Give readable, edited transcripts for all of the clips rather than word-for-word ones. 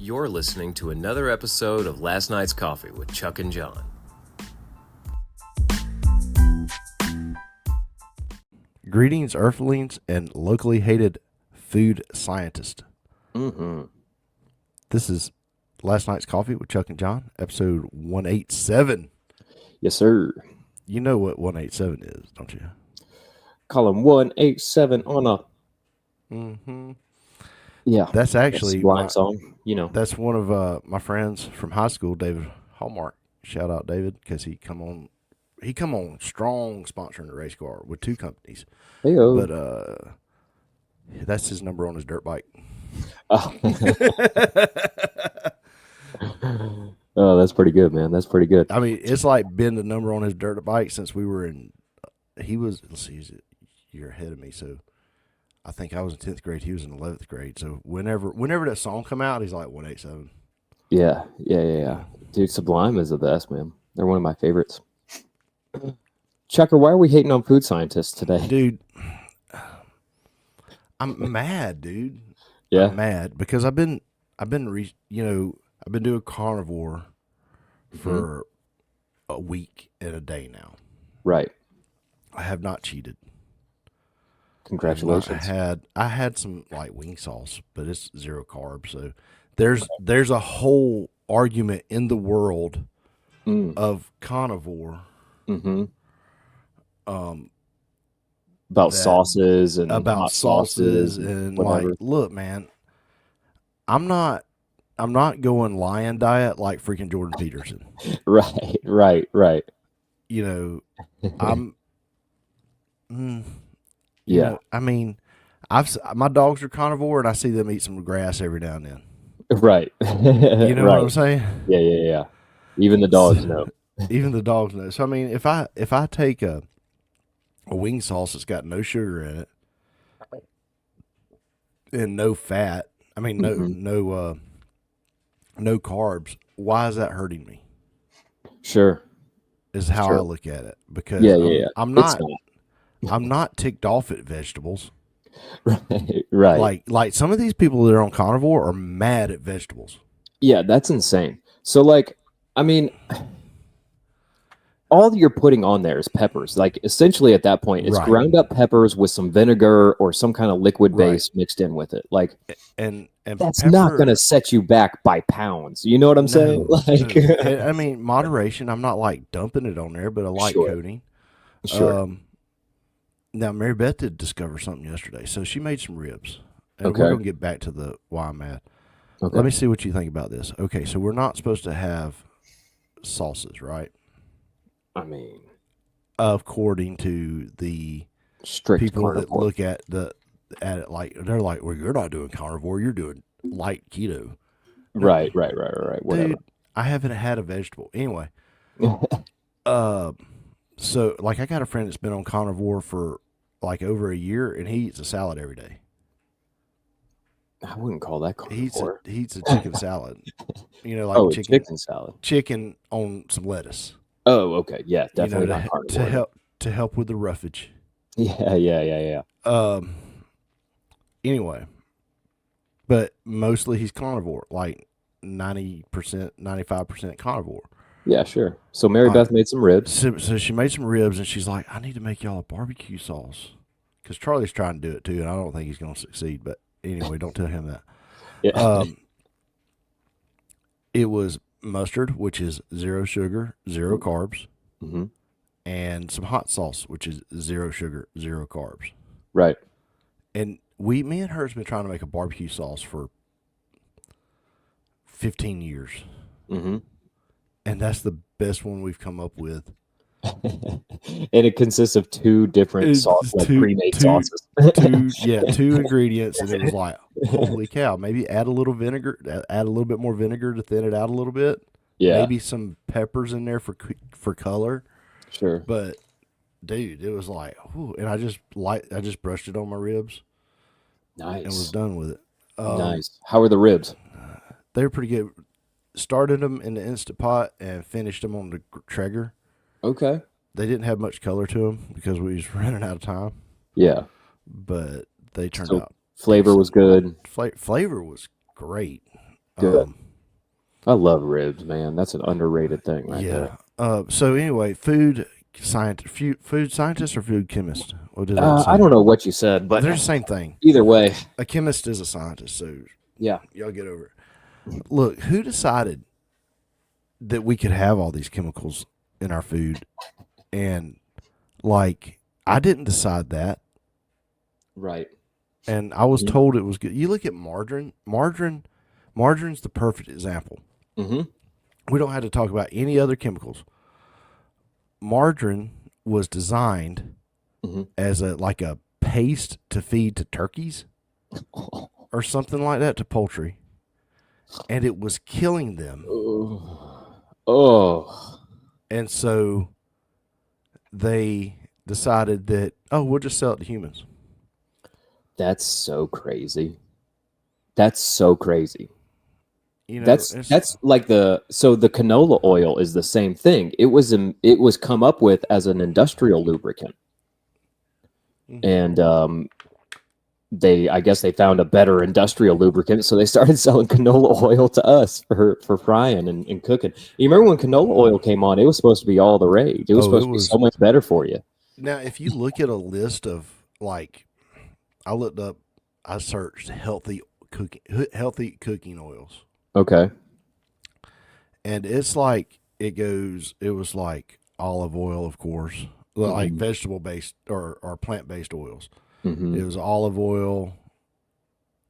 You're listening to another episode of Last Night's Coffee with Chuck and John. Greetings, Earthlings, and locally hated food scientists. This is Last Night's Coffee with Chuck and John, episode 187. Yes, sir. You know what 187 is, don't you? Column 187 on a... Yeah. That's actually Sublime song, you know. That's one of my friends from high school, David Hallmark. Shout out David, because he come on strong sponsoring the race car with two companies. Hey-o. But that's his number on his dirt bike. Oh. Oh, that's pretty good, man. That's pretty good. I mean, it's like been the number on his dirt bike since we were in. He was, let's see, he's a year ahead of me, so I think I was in 10th grade. He was in 11th grade. So whenever that song come out, he's like 187. Yeah. Dude, Sublime is the best, man. They're one of my favorites. Chucker, why are we hating on food scientists today? Dude, I'm mad, dude. Yeah. I'm mad because I've been doing carnivore for a week and a day now. Right. I have not cheated. Congratulations. I had some like wing sauce, but it's 0 carbs. So there's a whole argument in the world of carnivore. About sauces and about sauces and whatever. like, look, man, I'm not going lion diet like freaking Jordan Peterson. Right. You know, I'm. Yeah. I mean, my dogs are carnivore, and I see them eat some grass every now and then. Right. You know what I'm saying? Yeah. Even the dogs know. Even the dogs know. So I mean, if I take a wing sauce that's got no sugar in it and no fat, I mean no carbs, why is that hurting me? Sure. Is how I look at it, because I'm not ticked off at vegetables. Right. Like some of these people that are on carnivore are mad at vegetables. Yeah, that's insane. So like, I mean, all you're putting on there is peppers. Like essentially at that point, it's ground up peppers with some vinegar or some kind of liquid base mixed in with it. Like, and that's not going to set you back by pounds. You know what I'm saying? Like, I mean, moderation. I'm not like dumping it on there, but I like coating. Sure. Now, Mary Beth did discover something yesterday, so she made some ribs. And Okay. we're going to get back to the why I'm mad. Okay. Let me see what you think about this. Okay, so we're not supposed to have sauces, right? I mean, according to the strict people carnivore. that look at it like, they're like, well, you're not doing carnivore, you're doing light keto. Right. Whatever. Dude, I haven't had a vegetable. Anyway, so like I got a friend that's been on carnivore for like over a year, and he eats a salad every day. I wouldn't call that carnivore. He eats a chicken salad. You know, like chicken salad. Chicken on some lettuce. Oh, okay. Yeah, definitely you know, not carnivore. to help with the roughage. Yeah. Anyway, but mostly he's carnivore, like 90%, 95% carnivore. Yeah, sure. So Mary Beth made some ribs. So she made some ribs, and she's like, I need to make y'all a barbecue sauce. Because Charlie's trying to do it too, and I don't think he's going to succeed. But anyway, don't tell him that. Yeah. It was mustard, which is 0 sugar, 0 carbs, and some hot sauce, which is 0 sugar, 0 carbs. Right. And me and her has been trying to make a barbecue sauce for 15 years. And that's the best one we've come up with. And it consists of 2 different sauces, like pre-made sauces. 2 ingredients, and it was like, holy cow! Maybe add a little vinegar, add a little bit more vinegar to thin it out a little bit. Yeah, maybe some peppers in there for color. Sure, but dude, it was like, whew, and I just brushed it on my ribs. Nice, and was done with it. Nice. How were the ribs? They were pretty good. Started them in the Instant Pot and finished them on the Traeger. Okay. They didn't have much color to them because we was running out of time. Yeah. But they turned out. Flavor was good. Flavor was great. Good. I love ribs, man. That's an underrated thing right there. So anyway, food scientist or food chemist? What does that say? I don't know what you said, but they're the same thing. Either way. A chemist is a scientist, so yeah, y'all get over it. Look, who decided that we could have all these chemicals in our food? And like, I didn't decide that. Right. And I was told it was good. You look at margarine. Margarine's the perfect example. Mm-hmm. We don't have to talk about any other chemicals. Margarine was designed as a paste to feed to turkeys or something like that, to poultry, and it was killing them. And so they decided that, we'll just sell it to humans. That's so crazy. You know, that's like the canola oil is the same thing. It was come up with as an industrial lubricant, and I guess they found a better industrial lubricant, so they started selling canola oil to us for frying and cooking. You remember when canola oil came on? It was supposed to be all the rage. It was supposed to be so much better for you. Now, if you look at a list of I searched healthy cooking oils. Okay. And it's it was like olive oil, of course, like vegetable based or plant based oils. It was olive oil,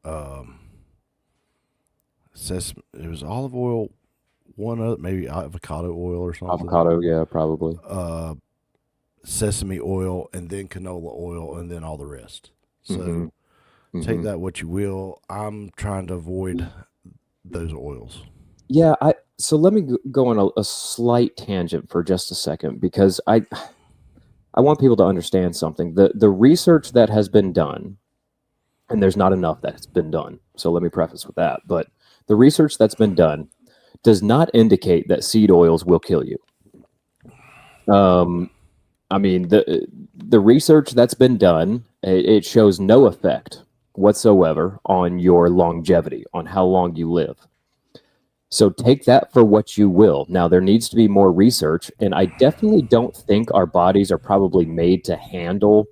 it was olive oil, one other, maybe avocado oil or something. Avocado, yeah, probably. Sesame oil, and then canola oil, and then all the rest. So take that what you will. I'm trying to avoid those oils. Yeah, so let me go on a slight tangent for just a second, because I want people to understand something. The research that has been done, and there's not enough that's been done, so let me preface with that, but the research that's been done does not indicate that seed oils will kill you. I mean, the research that's been done, it shows no effect whatsoever on your longevity, on how long you live. So take that for what you will. Now, there needs to be more research, and I definitely don't think our bodies are probably made to handle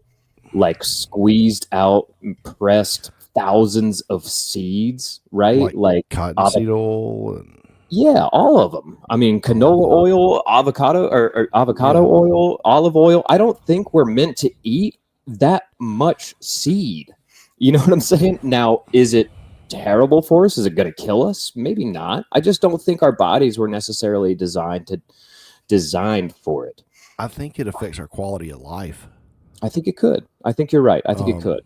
squeezed out, pressed thousands of seeds, right? Like cottonseed oil. Yeah, all of them. I mean, canola oil, avocado or avocado oil, olive oil. I don't think we're meant to eat that much seed. You know what I'm saying? Now, is it terrible for us? Is it going to kill us? Maybe not. I just don't think our bodies were necessarily designed for it. I think it affects our quality of life. I think it could. I think you're right. I think it could.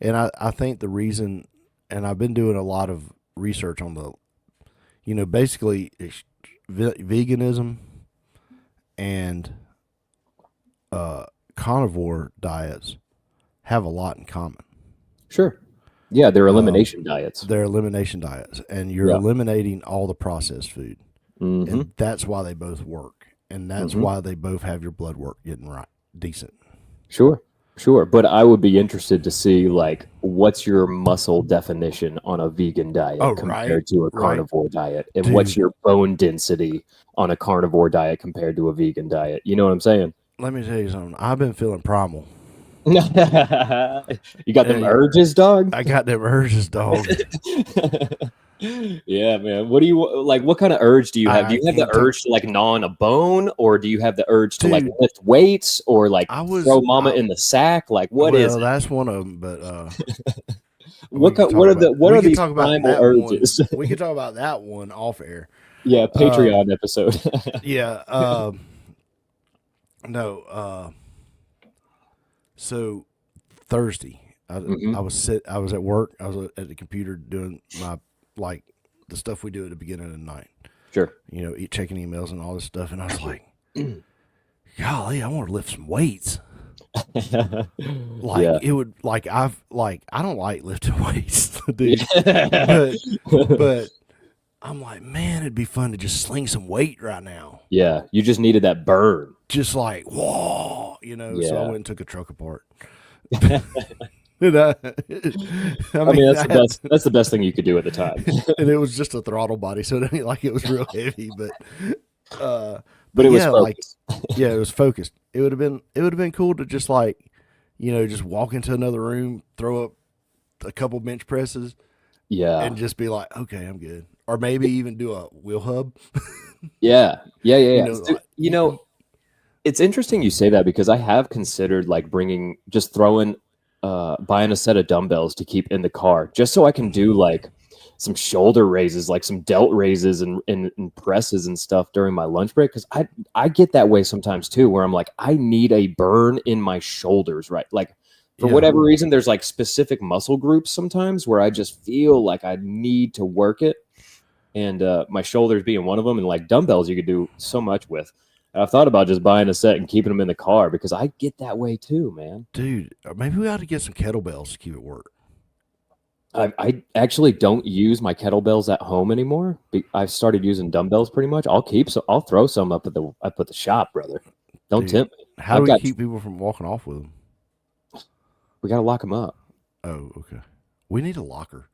And I think the reason, and I've been doing a lot of research on basically veganism and carnivore diets have a lot in common. Sure. Yeah, they're elimination diets. They're elimination diets, and you're eliminating all the processed food. And that's why they both work, and that's why they both have your blood work getting right, decent. Sure. But I would be interested to see, what's your muscle definition on a vegan diet compared to a carnivore diet, and what's your bone density on a carnivore diet compared to a vegan diet. You know what I'm saying? Let me tell you something. I've been feeling primal. You got them urges, dog? I got them urges, dog. Yeah, man. What do you what kind of urge do you have? Do you have the urge to gnaw on a bone, or do you have the urge to lift weights, or throw mama in the sack? What is it? That's one of them, but what are these primal urges? We can talk about that one off air. Yeah, Patreon episode. Yeah. No. So Thursday, I was at work. I was at the computer doing my the stuff we do at the beginning of the night. Sure. Checking emails and all this stuff, and I was like, golly, I want to lift some weights. It would I don't like lifting weights, dude. but I'm like, man, it'd be fun to just sling some weight right now. Yeah, you just needed that burn. Just whoa, So I went and took a truck apart. And, I I mean, that's I the had- best. That's the best thing you could do at the time. and it was just a throttle body, so it ain't like it was real heavy, But it was yeah, like focused. yeah, it was focused. It would have been cool to just like, just walk into another room, throw up a couple bench presses, Yeah. and just be like, okay, I'm good. Or maybe even do a wheel hub. Yeah. Like, It's interesting you say that because I have considered like buying a set of dumbbells to keep in the car just so I can do like some shoulder raises, like some delt raises and presses and stuff during my lunch break. Cause I get that way sometimes too, where I'm like, I need a burn in my shoulders, right? Like for whatever reason, there's like specific muscle groups sometimes where I just feel like I need to work it. And my shoulders being one of them, and like dumbbells you could do so much with. And I've thought about just buying a set and keeping them in the car because I get that way too, man. dude, maybe we ought to get some kettlebells to keep it work. I actually don't use my kettlebells at home anymore. I've started using dumbbells pretty much. I'll throw some up at the shop, brother. Don't Dude, tempt me. How do we keep people from walking off with them? We got to lock them up. Oh, okay. We need a locker.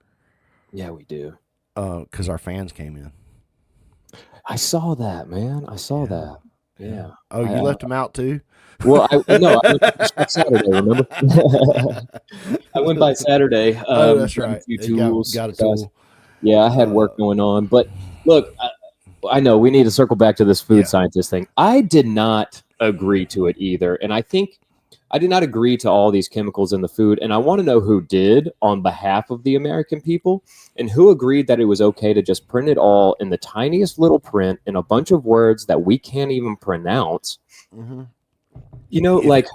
Yeah, we do. Because our fans came in. I saw that, man. I saw that. Yeah. Oh, you left them out too? Well, I went by Saturday, remember? I went by Saturday. That's right. A few tools. Got a tool. Yeah, I had work going on. But look, I know we need to circle back to this food scientist thing. I did not agree to it either. And I think I did not agree to all these chemicals in the food. And I want to know who did on behalf of the American people and who agreed that it was okay to just print it all in the tiniest little print in a bunch of words that we can't even pronounce. Mm-hmm. Like,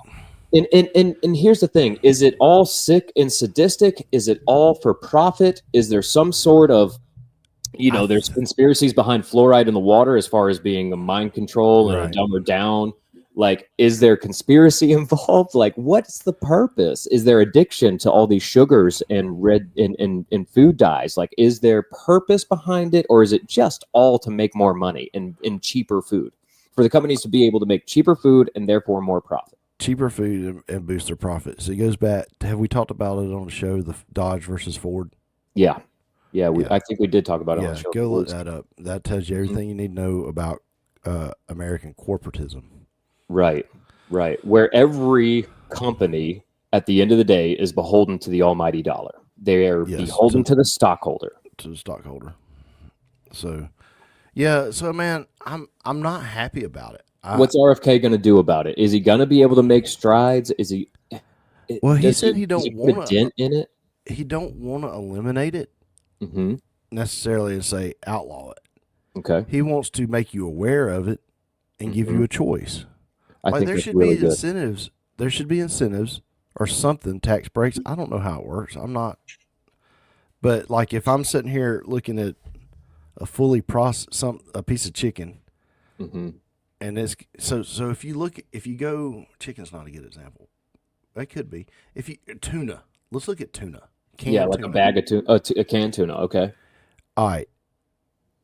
and here's the thing. Is it all sick and sadistic? Is it all for profit? Is there some sort of, there's conspiracies behind fluoride in the water as far as being a mind control and a dumber down? Like, is there conspiracy involved? Like, what's the purpose? Is there addiction to all these sugars and and food dyes? Like, is there purpose behind it? Or is it just all to make more money and cheaper food? For the companies to be able to make cheaper food and therefore more profit. Cheaper food and boost their profit. So it goes back. Have we talked about it on the show, the Dodge versus Ford? Yeah. I think we did talk about it on the show. Go look that up. That tells you everything you need to know about American corporatism. Right. Where every company at the end of the day is beholden to the almighty dollar. They are beholden to the stockholder. So, man, I'm not happy about it. What's RFK going to do about it? Is he going to be able to make strides? Is he? Well, he said he don't want a dent in it. He don't want to eliminate it necessarily and say outlaw it. Okay. He wants to make you aware of it and give you a choice. I think there should really be incentives. There should be incentives or something. Tax breaks. I don't know how it works. I'm not. But like if I'm sitting here looking at a fully processed a piece of chicken. And it's so if you go, chicken's not a good example. That could be. Tuna, let's look at tuna. Like tuna. A bag of tuna, a canned tuna. Okay. All right.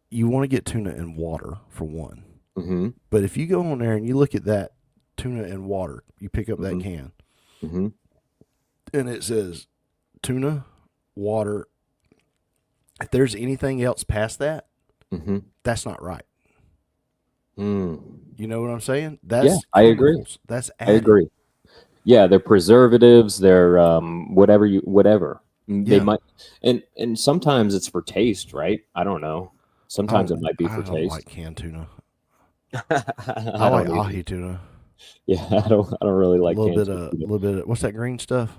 You want to get tuna in water for one. But if you go on there and you look at that tuna in water, you pick up that can, and it says tuna, water. If there's anything else past that, that's not right. You know what I'm saying? I agree. That's added. I agree. Yeah, they're preservatives. They're whatever. They might, and sometimes it's for taste, right? I don't know. Sometimes it might be for taste. I don't like canned tuna. I like ahi tuna. Yeah, I don't really like a little bit of what's that green stuff?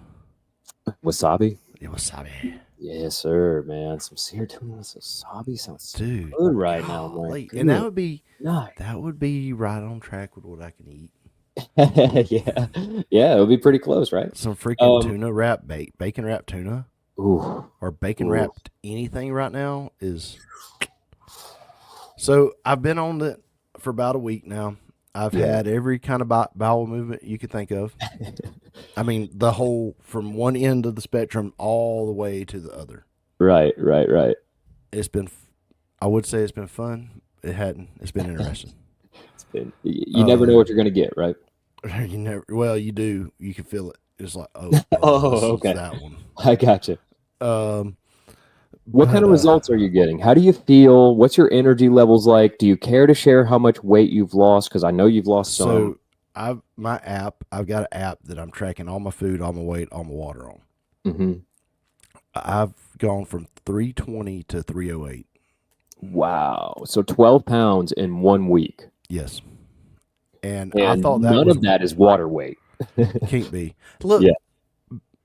Wasabi. Yeah, wasabi. Yes, sir, man. Some seared tuna with wasabi sounds good right now, man. And that would be right on track with what I can eat. Yeah, it would be pretty close, right? Some freaking tuna wrap, bacon wrapped tuna, or bacon wrapped anything right now is. So I've been on it for about a week now. I've had every kind of bowel movement you could think of. I mean, the whole from one end of the spectrum all the way to the other. Right. It's been, I would say it's been fun. It hadn't. It's been interesting. You never know what you're going to get, right? You never. Well, you do. You can feel it. It's like, Oh, it's okay. that one. I gotcha. What kind of But, results are you getting? How do you feel? What's your energy levels like? Do you care to share how much weight you've lost? Because I know you've lost some. So I've got an app that I'm tracking all my food, all my weight, all my water on. Mm-hmm. I've gone from 320 to 308. Wow. So 12 pounds in 1 week. Yes. And And I thought that none was of that is water weight. can't be. Look. Yeah.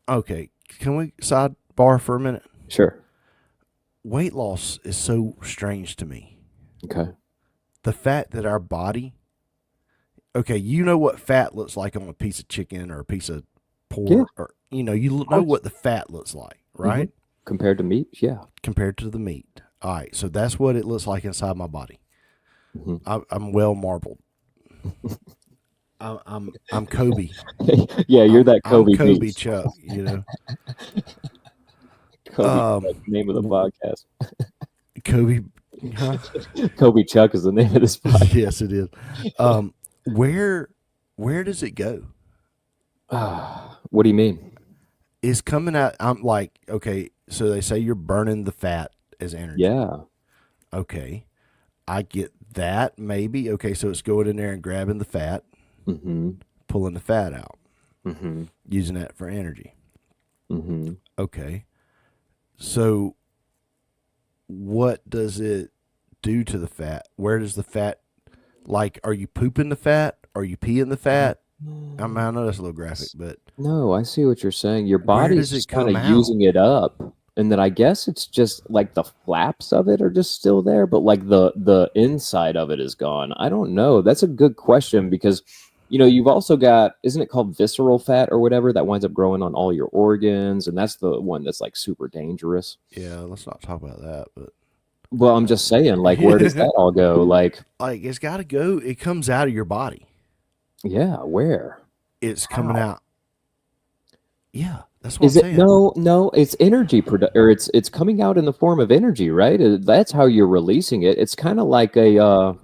Okay. Can we sidebar for a minute? Sure. Weight loss is so strange to me. Okay. The fact that our body, okay, you know what fat looks like on a piece of chicken or a piece of pork, or you know what the fat looks like, right? Mm-hmm. Compared to meat, yeah. Compared to the meat. All right, so that's what it looks like inside my body. Mm-hmm. I'm well marbled. I'm Kobe. Yeah, you're that Kobe. I'm Kobe beast. Chuck. Kobe, Chuck, name of the podcast. Kobe. Huh? Kobe Chuck is the name of this podcast. Yes, it is. Where does it go? What do you mean? It's coming out. I'm like, okay, so they say you're burning the fat as energy. Yeah. Okay, I get that. Maybe. Okay, so it's going in there and grabbing the fat, Mm-hmm. pulling the fat out, Mm-hmm. using that for energy. Mm-hmm. Okay, so what does it do to the fat? Where does the fat, like, are you pooping the fat? Are you peeing the fat? I know that's a little graphic, but No, I see what you're saying. Your body's does it just kind come of out? using it up. And then I guess it's just like the flaps of it are just still there, but like the inside of it is gone. I don't know. That's a good question because you've also got, isn't it called visceral fat or whatever that winds up growing on all your organs, and that's the one that's like super dangerous. yeah, let's not talk about that. But Well, I'm just saying, like, where does that all go? Like it's got to go. It comes out of your body. yeah, where? It's coming out. Yeah, that's what I'm Is it saying. no, it's energy or it's coming out in the form of energy, right? That's how you're releasing it. It's kind of like a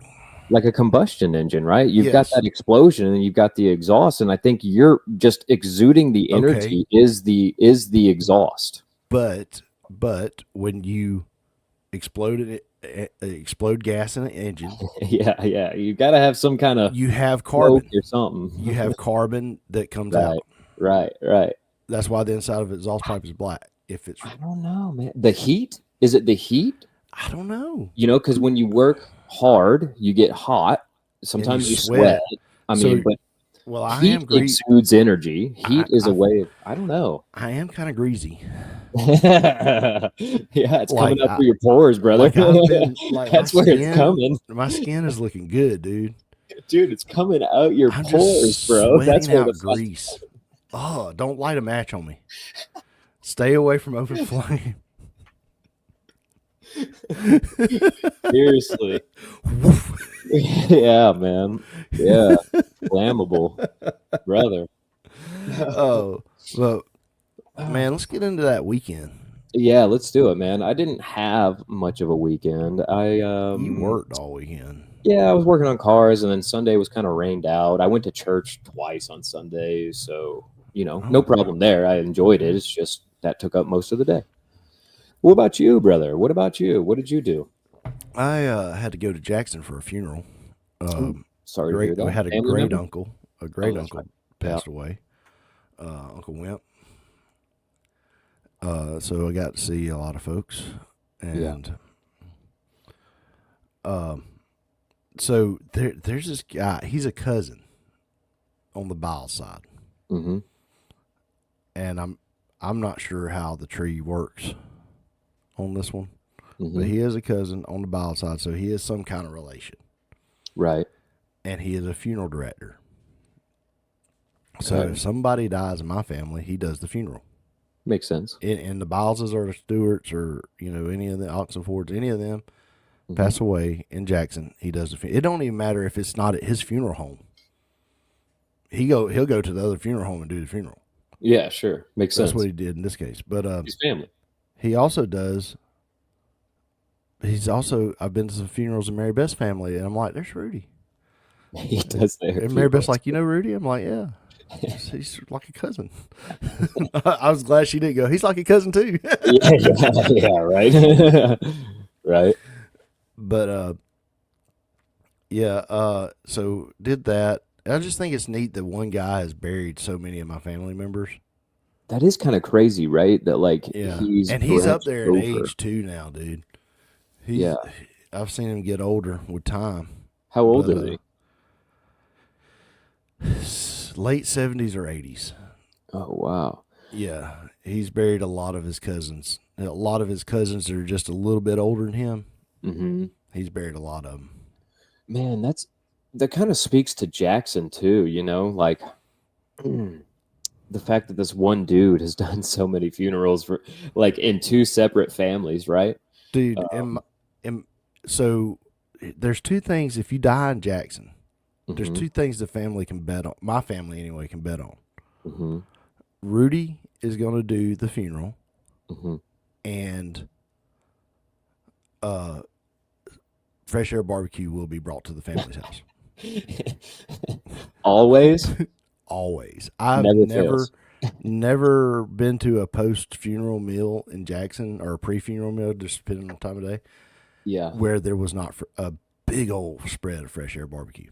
combustion engine, right? You've got Yes. that explosion and you've got the exhaust, and I think you're just exuding the energy is the exhaust. But when you explode gas in an engine, Yeah, you got to have some kind of you have carbon or something. You have carbon that comes out. Right. That's why the inside of the exhaust pipe is black. If it's, I don't know, man. The heat? Is it the heat? I don't know. Because when you work hard, you get hot. Sometimes you sweat. I mean, but heat exudes energy. Heat is a way of, I don't know. I am kind of greasy. Yeah, it's coming up through your pores, brother. That's where it's coming. My skin is looking good, dude. Dude, it's coming out your pores, bro. That's where the grease. Oh, don't light a match on me. Stay away from open flame. Seriously. Yeah, man. Yeah. Flammable. Brother. Oh, well, man, let's get into that weekend. Yeah, let's do it, man. I didn't have much of a weekend. You worked all weekend. Yeah, I was working on cars, and then Sunday was kind of rained out. I went to church twice on Sunday, so no problem there. I enjoyed it. It's just that took up most of the day. What about you, brother? What about you? What did you do? I had to go to Jackson for a funeral. Sorry to hear that. We had a Family great member? uncle. A great uncle right. passed away. Uncle Wimp. So I got to see a lot of folks, and so there's this guy. He's a cousin on the Biles side, and I'm not sure how the tree works on this one, but he is a cousin on the Biles side, so he is some kind of relation, right? And he is a funeral director. So if somebody dies in my family, he does the funeral. Makes sense. And the Bileses or the Stewarts or any of the Oxenfords, any of them pass away in Jackson, he does the funeral. It don't even matter if it's not at his funeral home. He'll go to the other funeral home and do the funeral. Yeah, sure, makes sense. That's what he did in this case. But his family. He also does. I've been to some funerals in Mary Beth's family, and I'm like, there's Rudy. He does there. And Mary Beth's like, Rudy? I'm like, yeah. He's like a cousin. I was glad she didn't go. He's like a cousin too. Yeah, right. Right. But yeah. So did that. I just think it's neat that one guy has buried so many of my family members. That is kind of crazy, right? That like Yeah, he's and he's up branched there in over. age too now, dude. He's Yeah. I've seen him get older with time. How old But, is he? Late 70s or 80s. Oh wow. Yeah, he's buried a lot of his cousins. A lot of his cousins are just a little bit older than him. Mm-hmm. He's buried a lot of them. Man, that kind of speaks to Jackson too, like the fact that this one dude has done so many funerals for like in two separate families, right? Dude, so there's two things. If you die in Jackson, there's Mhm, two things the family can bet on. My family, anyway, can bet on. mhm, Rudy is going to do the funeral, mhm. and Fresh Air Barbecue will be brought to the family's house. Always, Always. I've never never fails. never been to a post funeral meal in Jackson or a pre funeral meal, just depending on time of day, Yeah. where there was not a big old spread of Fresh Air Barbecue.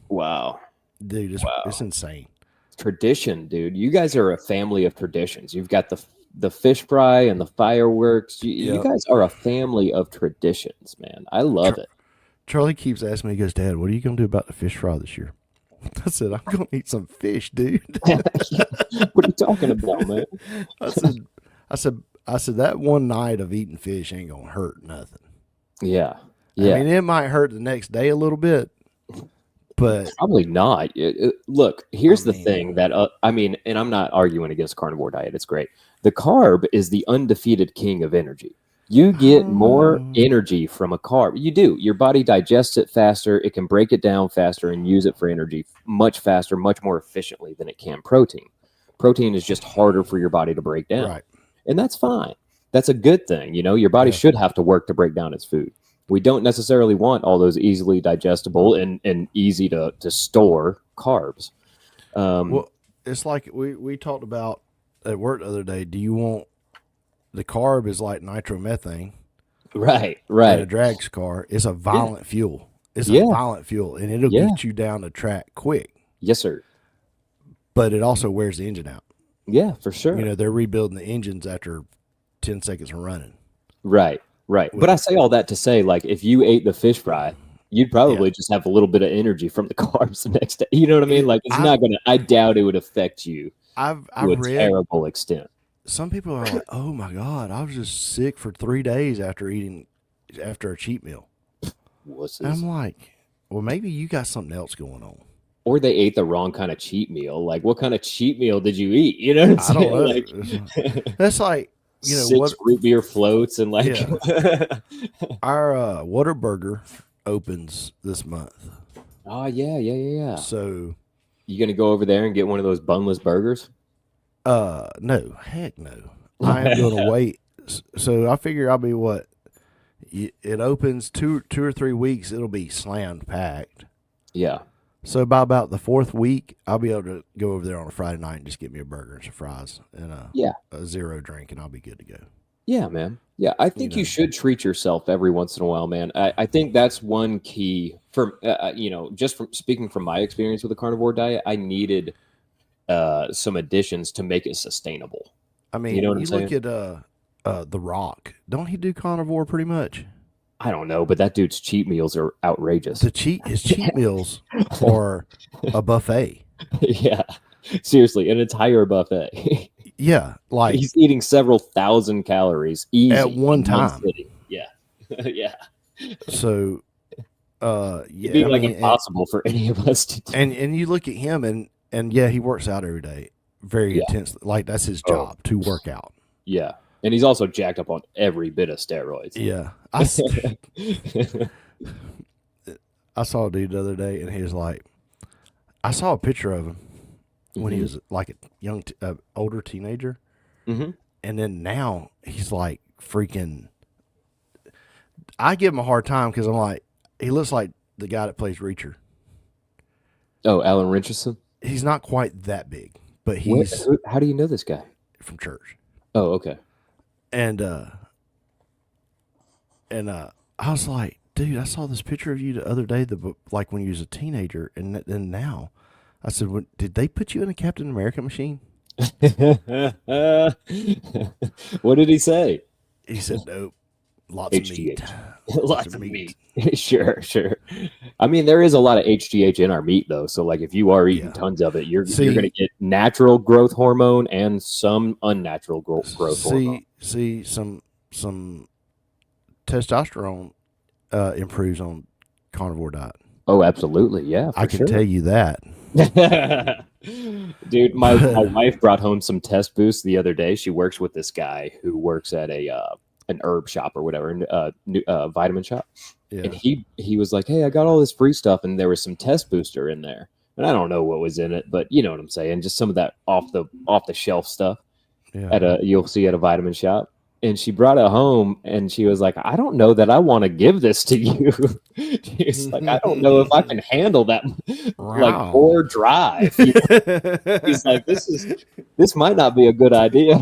Wow. Dude, it's Wow. insane. Tradition, dude. You guys are a family of traditions. You've got the fish fry and the fireworks. You Yep. guys are a family of traditions, man. I love it. Charlie keeps asking me, he goes, Dad, what are you going to do about the fish fry this year? I said, I'm going to eat some fish, dude. What are you talking about, man? I said, that one night of eating fish ain't going to hurt nothing. Yeah. I Yeah. mean, it might hurt the next day a little bit, but Probably not. Look, here's I the mean- thing that and I'm not arguing against carnivore diet. It's great. The carb is the undefeated king of energy. You get more energy from a carb. You do. Your body digests it faster. It can break it down faster and use it for energy much faster, much more efficiently than it can protein. Protein is just harder for your body to break down. right. And that's fine. That's a good thing. Your body Yeah. should have to work to break down its food. We don't necessarily want all those easily digestible and easy to store carbs. Well, it's like we talked about at work the other day. Do you want the carb is like nitromethane Right, in a right. drag car? It's a violent fuel. It's Yeah. a violent fuel, and it'll Yeah. get you down the track quick. Yes, sir. But it also wears the engine out. Yeah, for sure. They're rebuilding the engines after 10 seconds of running. Right, right. But I say all that to say, like, if you ate the fish fry, you'd probably just have a little bit of energy from the carbs the next day. You know what I mean? Like, it's not gonna. I doubt it would affect you I've to a read terrible extent. some people are like, "Oh my God, I was just sick for 3 days after a cheat meal." Wusses. And I'm like, well, maybe you got something else going on. Or they ate the wrong kind of cheat meal. Like, what kind of cheat meal did you eat? You know what I I'm don't know. saying? Like, That's like, 6 root beer floats and like. our Whataburger opens this month. Oh yeah. So, You gonna go over there and get one of those bunless burgers? no, heck no. I am going to wait. So I figure I'll be what? It opens 2 or 3 weeks. It'll be slammed packed. Yeah. So by about the 4th week, I'll be able to go over there on a Friday night and just get me a burger and some fries and a zero drink, and I'll be good to go. Yeah, man. Yeah, I think you should treat yourself every once in a while, man. I think that's one key for just from speaking from my experience with the carnivore diet. I needed some additions to make it sustainable. I mean, You know what I'm look at The Rock. Don't he do carnivore pretty much? I don't know, but that dude's cheat meals are outrageous. His cheat meals are a buffet. Yeah, seriously, an entire buffet. Yeah, like He's eating several thousand calories easy at one in time. sitting. Yeah, yeah. So, It'd be impossible for any of us to do. And you look at him and yeah, he works out every day, very intensely. Like that's his job to work out. Yeah, and he's also jacked up on every bit of steroids. Yeah, I saw a dude the other day, and he was like, I saw a picture of him when he was like a young, older teenager, and then now he's like freaking. I give him a hard time because I'm like, he looks like the guy that plays Reacher. Oh, Alan Richardson. He's not quite that big, but Where, he's how do you know this guy? from church. Oh, okay. And I was like, dude, I saw this picture of you the other day, like when you was a teenager, and then now, I said, did they put you in a Captain America machine? What did he say? He said, nope, lots of meat. HGH. Lots of meat. Sure. I mean, there is a lot of HGH in our meat, though. So, like, if you are eating tons of it, you're going to get natural growth hormone and some unnatural growth hormone. See, some testosterone improves on carnivore diet. Oh, absolutely. Yeah, I can tell you that. Dude, my wife brought home some test boosts the other day. She works with this guy who works at an herb shop or whatever, vitamin shop. Yeah. And he was like, hey, I got all this free stuff, and there was some test booster in there. And I don't know what was in it, but you know what I'm saying. Just some of that off the shelf stuff you'll see at a vitamin shop. And she brought it home, and she was like, I don't know that I want to give this to you. She's like, I don't know if I can handle that, like, or drive. He's like, this might not be a good idea.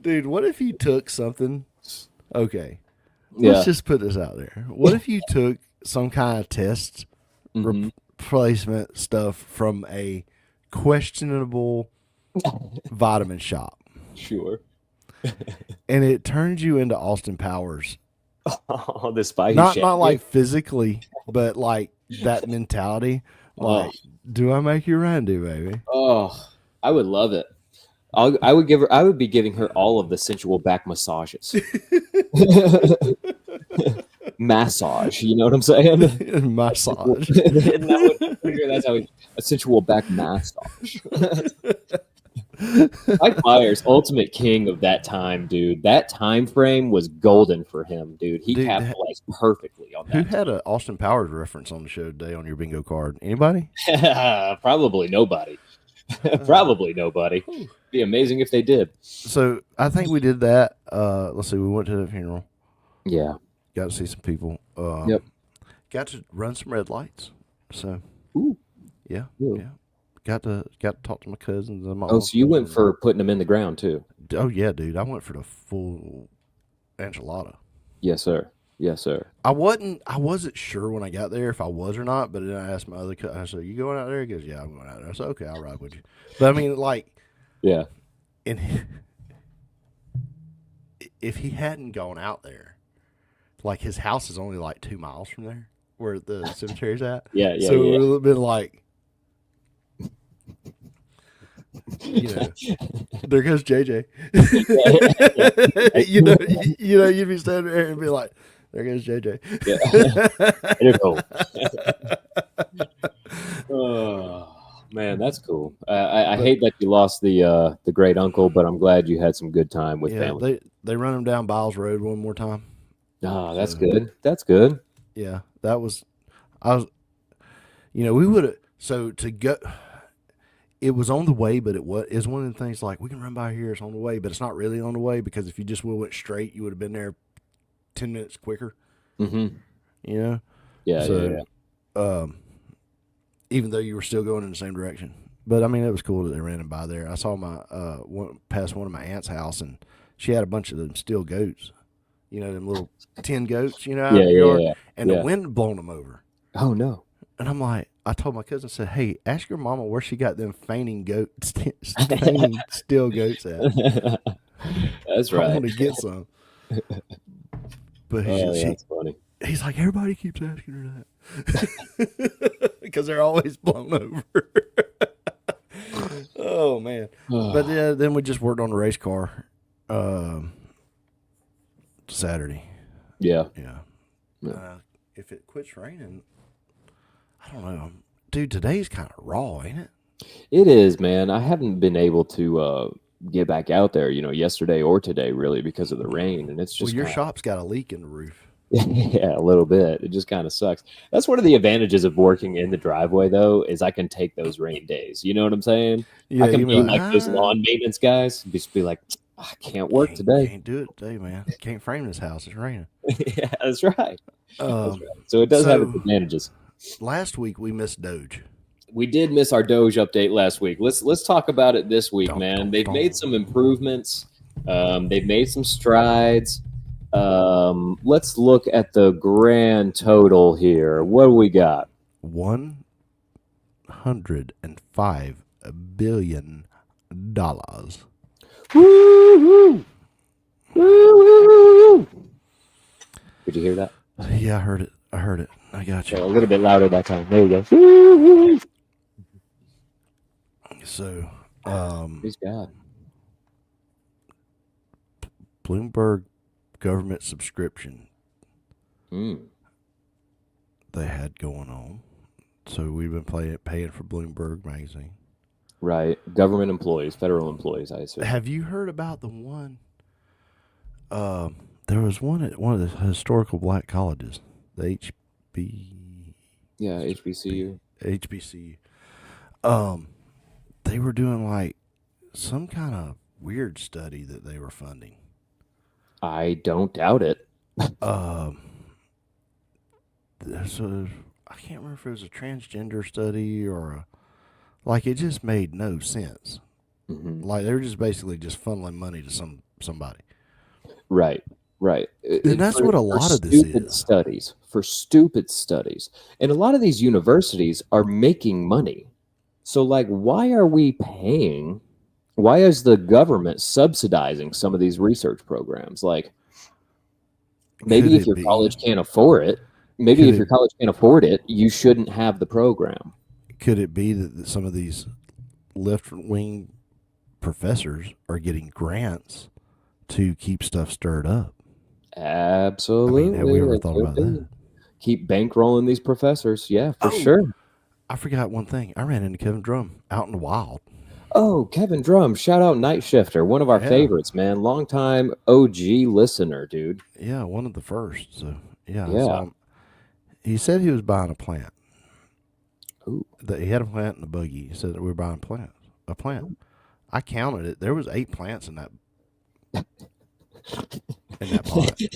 Dude, what if you took something? Okay. Let's just put this out there. What if you took some kind of test replacement stuff from a questionable vitamin shop? Sure. And it turns you into Austin Powers. Oh, the spicy not like physically, but like that mentality. Like, do I make you Randy, baby? Oh, I would love it. I would be giving her all of the sensual back massages. Massage, you know what I'm saying? Massage. That's how a sensual back massage. Mike Myers, ultimate king of that time, dude. That time frame was golden for him, dude. He capitalized perfully on that. Who had an Austin Powers reference on the show today on your bingo card? Anybody? Probably nobody. Probably nobody. Be amazing if they did. So I think we did that. Let's see. We went to the funeral. Yeah. Got to see some people. Yep. Got to run some red lights. So. Ooh. Yeah. Got to talk to my cousins. And so you went for putting them in the ground too? Oh yeah, dude. I went for the full enchilada. Yes, sir. I wasn't sure when I got there if I was or not, but then I asked my other cousin. I said, "You going out there?" He goes, "Yeah, I'm going out there." I said, "Okay, I'll ride with you." But I mean, like, yeah. And if he hadn't gone out there, like his house is only like 2 miles from there, where the cemetery's at. Yeah. So it would have been like. You know, there goes JJ. You'd be standing there and be like, "There goes JJ." Oh man, that's cool. I hate that you lost the great uncle, but I'm glad you had some good time with family. They run him down Biles Road one more time. Oh, that's good. That's good. Yeah, we would have. So to go. It was on the way, but is one of the things like we can run by here. It's on the way, but it's not really on the way because if you just went straight, you would have been there 10 minutes quicker. Mm-hmm. You know? Yeah. Even though you were still going in the same direction, but I mean, it was cool that they ran him by there. I saw past one of my aunt's house, and she had a bunch of them steel goats. You know, them little tin goats. You know, out in the yard, and the wind blown them over. Oh no! And I'm like. I told my cousin, I said, "Hey, ask your mama where she got them fainting steel goats at." That's right. I want to get some. But that's funny. He's like, everybody keeps asking her that because they're always blown over. Oh man! But then we just worked on the race car Saturday. Yeah. If it quits raining. I don't know. Dude, today's kind of raw, ain't it? It is, man. I haven't been able to get back out there, yesterday or today, really, because of the rain. And it's just your shop's got a leak in the roof. Yeah, a little bit. It just kind of sucks. That's one of the advantages of working in the driveway, though, is I can take those rain days. You know what I'm saying? Yeah, I can be like those lawn maintenance guys. Just be like, I can't work today. Can't do it today, man. Can't frame this house. It's raining. Yeah, that's right. So it does have its advantages. Last week we missed DOGE. we did miss our DOGE update last week. Let's talk about it this week, man. They've made some improvements. They've made some strides. Let's look at the grand total here. What do we got? $105 billion. Woo-hoo! Woo-hoo! Did you hear that? Yeah, I heard it. I got you. Okay, a little bit louder that time. There we go. Woo-hoo! So, Praise God. Bloomberg government subscription Mm. they had going on. So we've been paying for Bloomberg magazine. Right. Government employees, federal employees, I assume. Have you heard about the one? There was one at one of the historical black colleges, the Yeah, HBCU. HBCU. They were doing like some kind of weird study that they were funding. I don't doubt it. So I can't remember if it was a transgender study or like it just made no sense. Mm-hmm. Like they were just basically just funneling money to somebody. Right. And that's what a lot of this is. Studies, for stupid studies. And a lot of these universities are making money. So, like, why are we paying? Why is the government subsidizing some of these research programs? Like, maybe if your college can't afford it, you shouldn't have the program. Could it be that some of these left-wing professors are getting grants to keep stuff stirred up? Absolutely. I mean, have we ever thought about that? Keep bankrolling these professors. Yeah, for sure. I forgot one thing. I ran into Kevin Drum out in the wild. Oh, Kevin Drum. Shout out Nightshifter. One of our favorites, man. Longtime OG listener, dude. Yeah, one of the first. So, yeah. He said he was buying a plant. Ooh. He had a plant in the buggy. He said that we were buying a plant. I counted it. There was 8 plants in that pot. He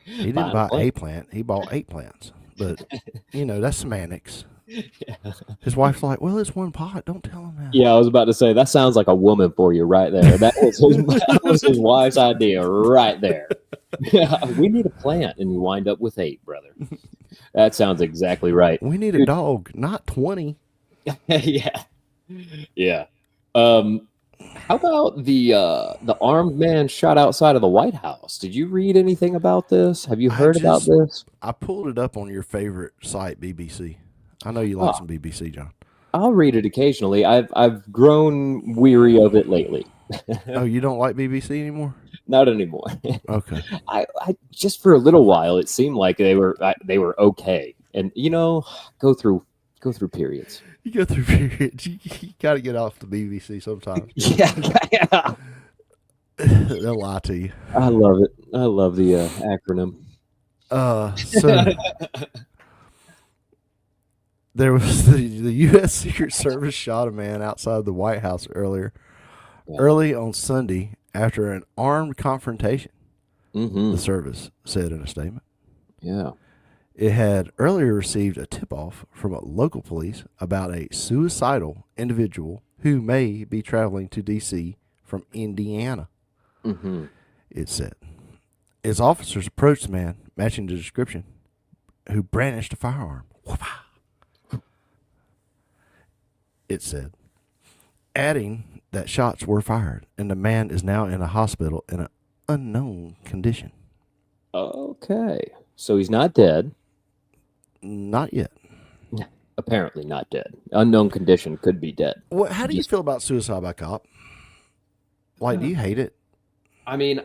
didn't buy a plant. He bought 8 plants. But, that's semantics. Yeah. His wife's like, well, it's one pot. Don't tell him that. Yeah, I was about to say, that sounds like a woman for you right there. That was his wife's idea right there. We need a plant, and you wind up with 8, brother. That sounds exactly right. We need a dog, not 20. Yeah. How about the armed man shot outside of the White House? Did you read anything about this? Have you heard about this? I pulled it up on your favorite site, BBC. I know you like some BBC, John. I'll read it occasionally. I've grown weary of it lately. Oh, you don't like BBC anymore? Not anymore. Okay. I just for a little while it seemed like they were okay, and go through periods. You go through periods. You got to get off the BBC sometimes. Yeah. They'll lie to you. I love it. I love the acronym. So there was the U.S. Secret Service shot a man outside the White House early on Sunday after an armed confrontation. Mm-hmm. The service said in a statement. Yeah. It had earlier received a tip-off from a local police about a suicidal individual who may be traveling to D.C. from Indiana. Mm-hmm. It said. As officers approached the man, matching the description, who brandished a firearm. It said, adding that shots were fired and the man is now in a hospital in an unknown condition. Okay. So he's not dead. Not yet. Apparently not dead. Unknown condition, could be dead. How do you feel about suicide by cop? Like, do you hate it? I mean,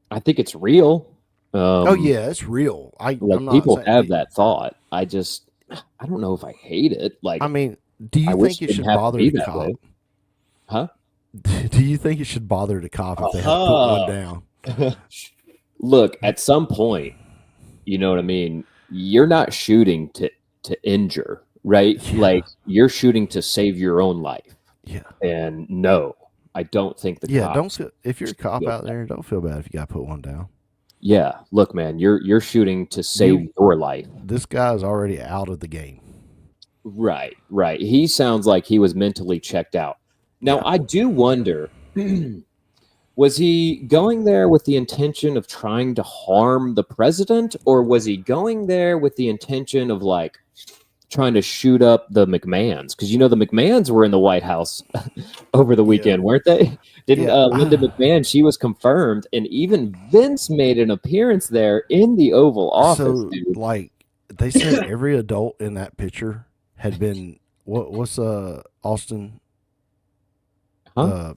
I think it's real. Yeah, it's real. People have that thought. I don't know if I hate it. Like, I mean, do you think it should bother the cop? Way. Huh? Do you think it should bother the cop if they have to put one down? Look, at some point, you know what I mean? You're not shooting to injure, right? Yeah. Like, you're shooting to save your own life. Yeah. And no, I don't think if you're a cop out there, don't feel bad if you got to put one down. Yeah. Look, man, you're shooting to save your life. This guy's already out of the game. Right, right. He sounds like he was mentally checked out. Now, I do wonder, was he going there with the intention of trying to harm the president, or was he going there with the intention of like trying to shoot up the McMahons? Because the McMahons were in the White House over the weekend, weren't they? Didn't Linda McMahon? She was confirmed, and even Vince made an appearance there in the Oval Office. So, dude. like, they said every adult in that picture had been what's Austin? Huh?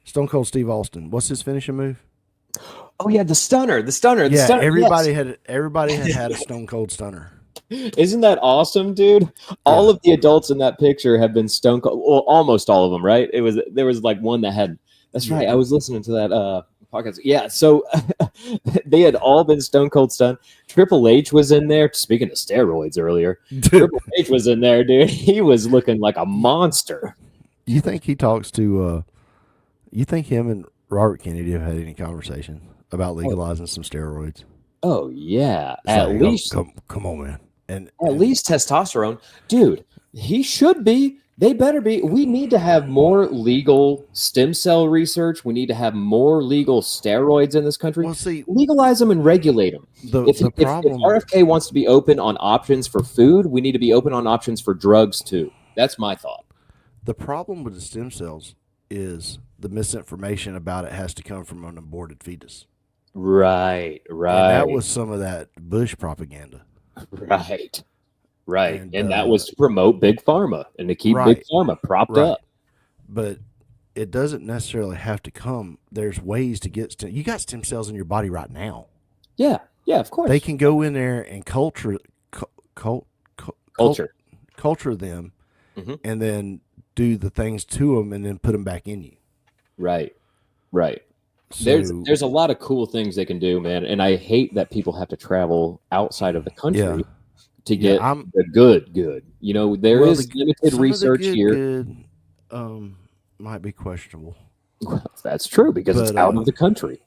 Stone Cold Steve Austin. What's his finishing move? Oh yeah, the stunner. Yeah, Stunner. everybody Yes. had a Stone Cold stunner. Isn't that awesome, dude? All of the adults in that picture have been Stone Cold. Well, almost all of them, right? There was like one that had. That's right. I was listening to that podcast. Yeah, so they had all been Stone Cold stunned. Triple H was in there. Speaking of steroids earlier, Triple H was in there, dude. He was looking like a monster. You think he talks to? You think him and Robert Kennedy have had any conversation about legalizing some steroids? Oh yeah, It's at like, least come on, man. And least testosterone, dude. He should be. They better be. We need to have more legal stem cell research. We need to have more legal steroids in this country. Well, see, legalize them and regulate them. If RFK wants to be open on options for food, we need to be open on options for drugs too. That's my thought. The problem with the stem cells is the misinformation about it has to come from an aborted fetus. Right. And that was some of that Bush propaganda. Right. And that was to promote Big Pharma and to keep Big Pharma propped up. But it doesn't necessarily have to come. There's ways to get you got stem cells in your body right now. Yeah, of course. They can go in there and culture them, and then do the things to them, and then put them back in you. Right. So, there's a lot of cool things they can do, man, and I hate that people have to travel outside of the country to get the good. There is limited research here. Good, might be questionable. Well, that's true because it's out of the country.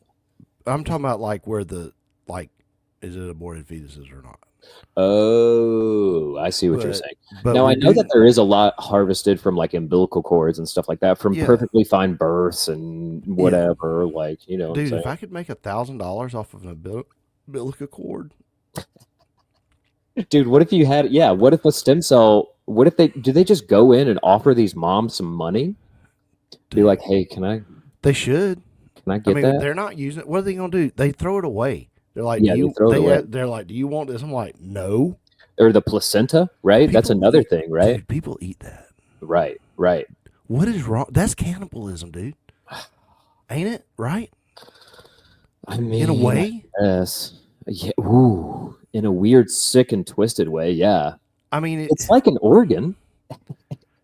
I'm talking about like where is it aborted fetuses or not? Oh, I see what you're saying. Now I know that there is a lot harvested from like umbilical cords and stuff like that, from perfectly fine births and whatever. Like dude, if I could make $1,000 off of an umbilical cord, dude, what if you had? Yeah, what if a stem cell? What if do they just go in and offer these moms some money? Be like, hey, can I? They should. Can I get that? They're not using it. What are they gonna do? They throw it away. They're like, they're like, do you want this? I'm like, no. Or the placenta, right? That's another thing, right? Dude, people eat that. Right. What is wrong? That's cannibalism, dude. Ain't it? Right? I mean, in a way? Yes. Yeah. Ooh. In a weird, sick, and twisted way, yeah. I mean, it's like an organ.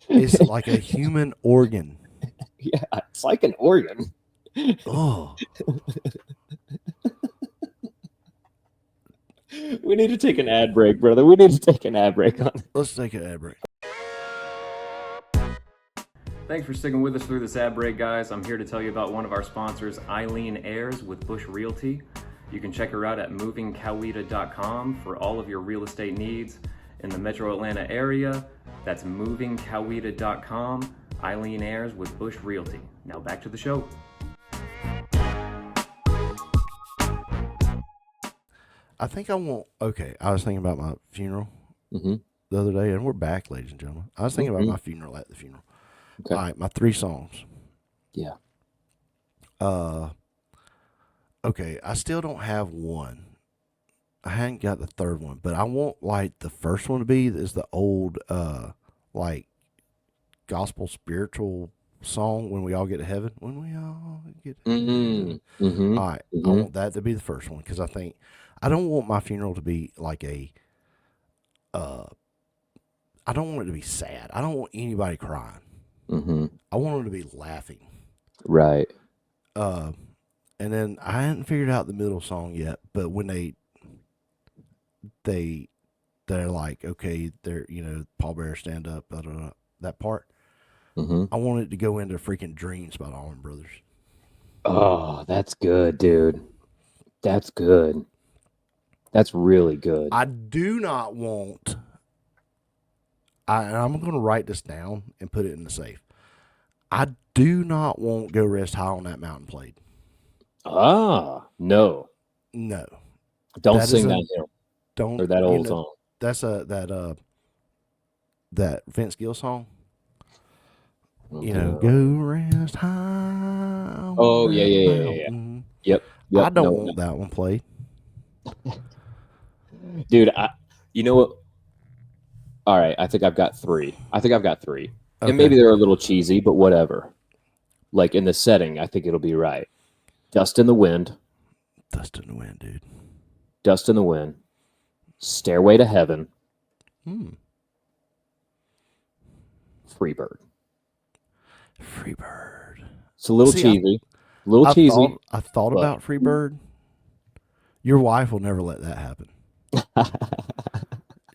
It's like a human organ. Yeah, it's like an organ. Oh. We need to take an ad break, brother. We need to take an ad break on it. Let's take an ad break. Thanks for sticking with us through this ad break, guys. I'm here to tell you about one of our sponsors, Eileen Ayers with Bush Realty. You can check her out at movingcoweta.com for all of your real estate needs in the metro Atlanta area. That's movingcoweta.com. Eileen Ayers with Bush Realty. Now back to the show. I think I want. Okay, I was thinking about my funeral the other day, and we're back, ladies and gentlemen. I was thinking about my funeral at the funeral. Okay. All right, my 3 songs. Yeah. Okay, I still don't have one. I hadn't got the third one, but I want like the first one to be is the old like gospel spiritual song, When We All Get to Heaven. When we all get to heaven. All right, I want that to be the first one because I don't want my funeral to be like I don't want it to be sad. I don't want anybody crying. I want them to be laughing. Right. And then I hadn't figured out the middle song yet, but when they're like, okay, they're, Paul Bearer stand up, blah, blah, blah, that part. I want it to go into freaking Dreams by the Allman Brothers. Oh, that's good, dude. That's good. That's really good. I do not want and I'm going to write this down and put it in the safe. I do not want Go Rest High on That Mountain played. Ah, no. No. Don't sing that hymn. Don't. Or that old song. That's that Vince Gill song. Okay. You know, go rest high on Oh, that yeah. mountain. Yep. I don't want that one played. Dude, you know what? All right, I think I've got three. Okay. And maybe they're a little cheesy, but whatever. Like in the setting, I think it'll be right. Dust in the Wind. Dust in the Wind, dude. Dust in the Wind. Stairway to Heaven. Freebird. Freebird. It's a little cheesy. Cheesy. I thought about Freebird. Your wife will never let that happen.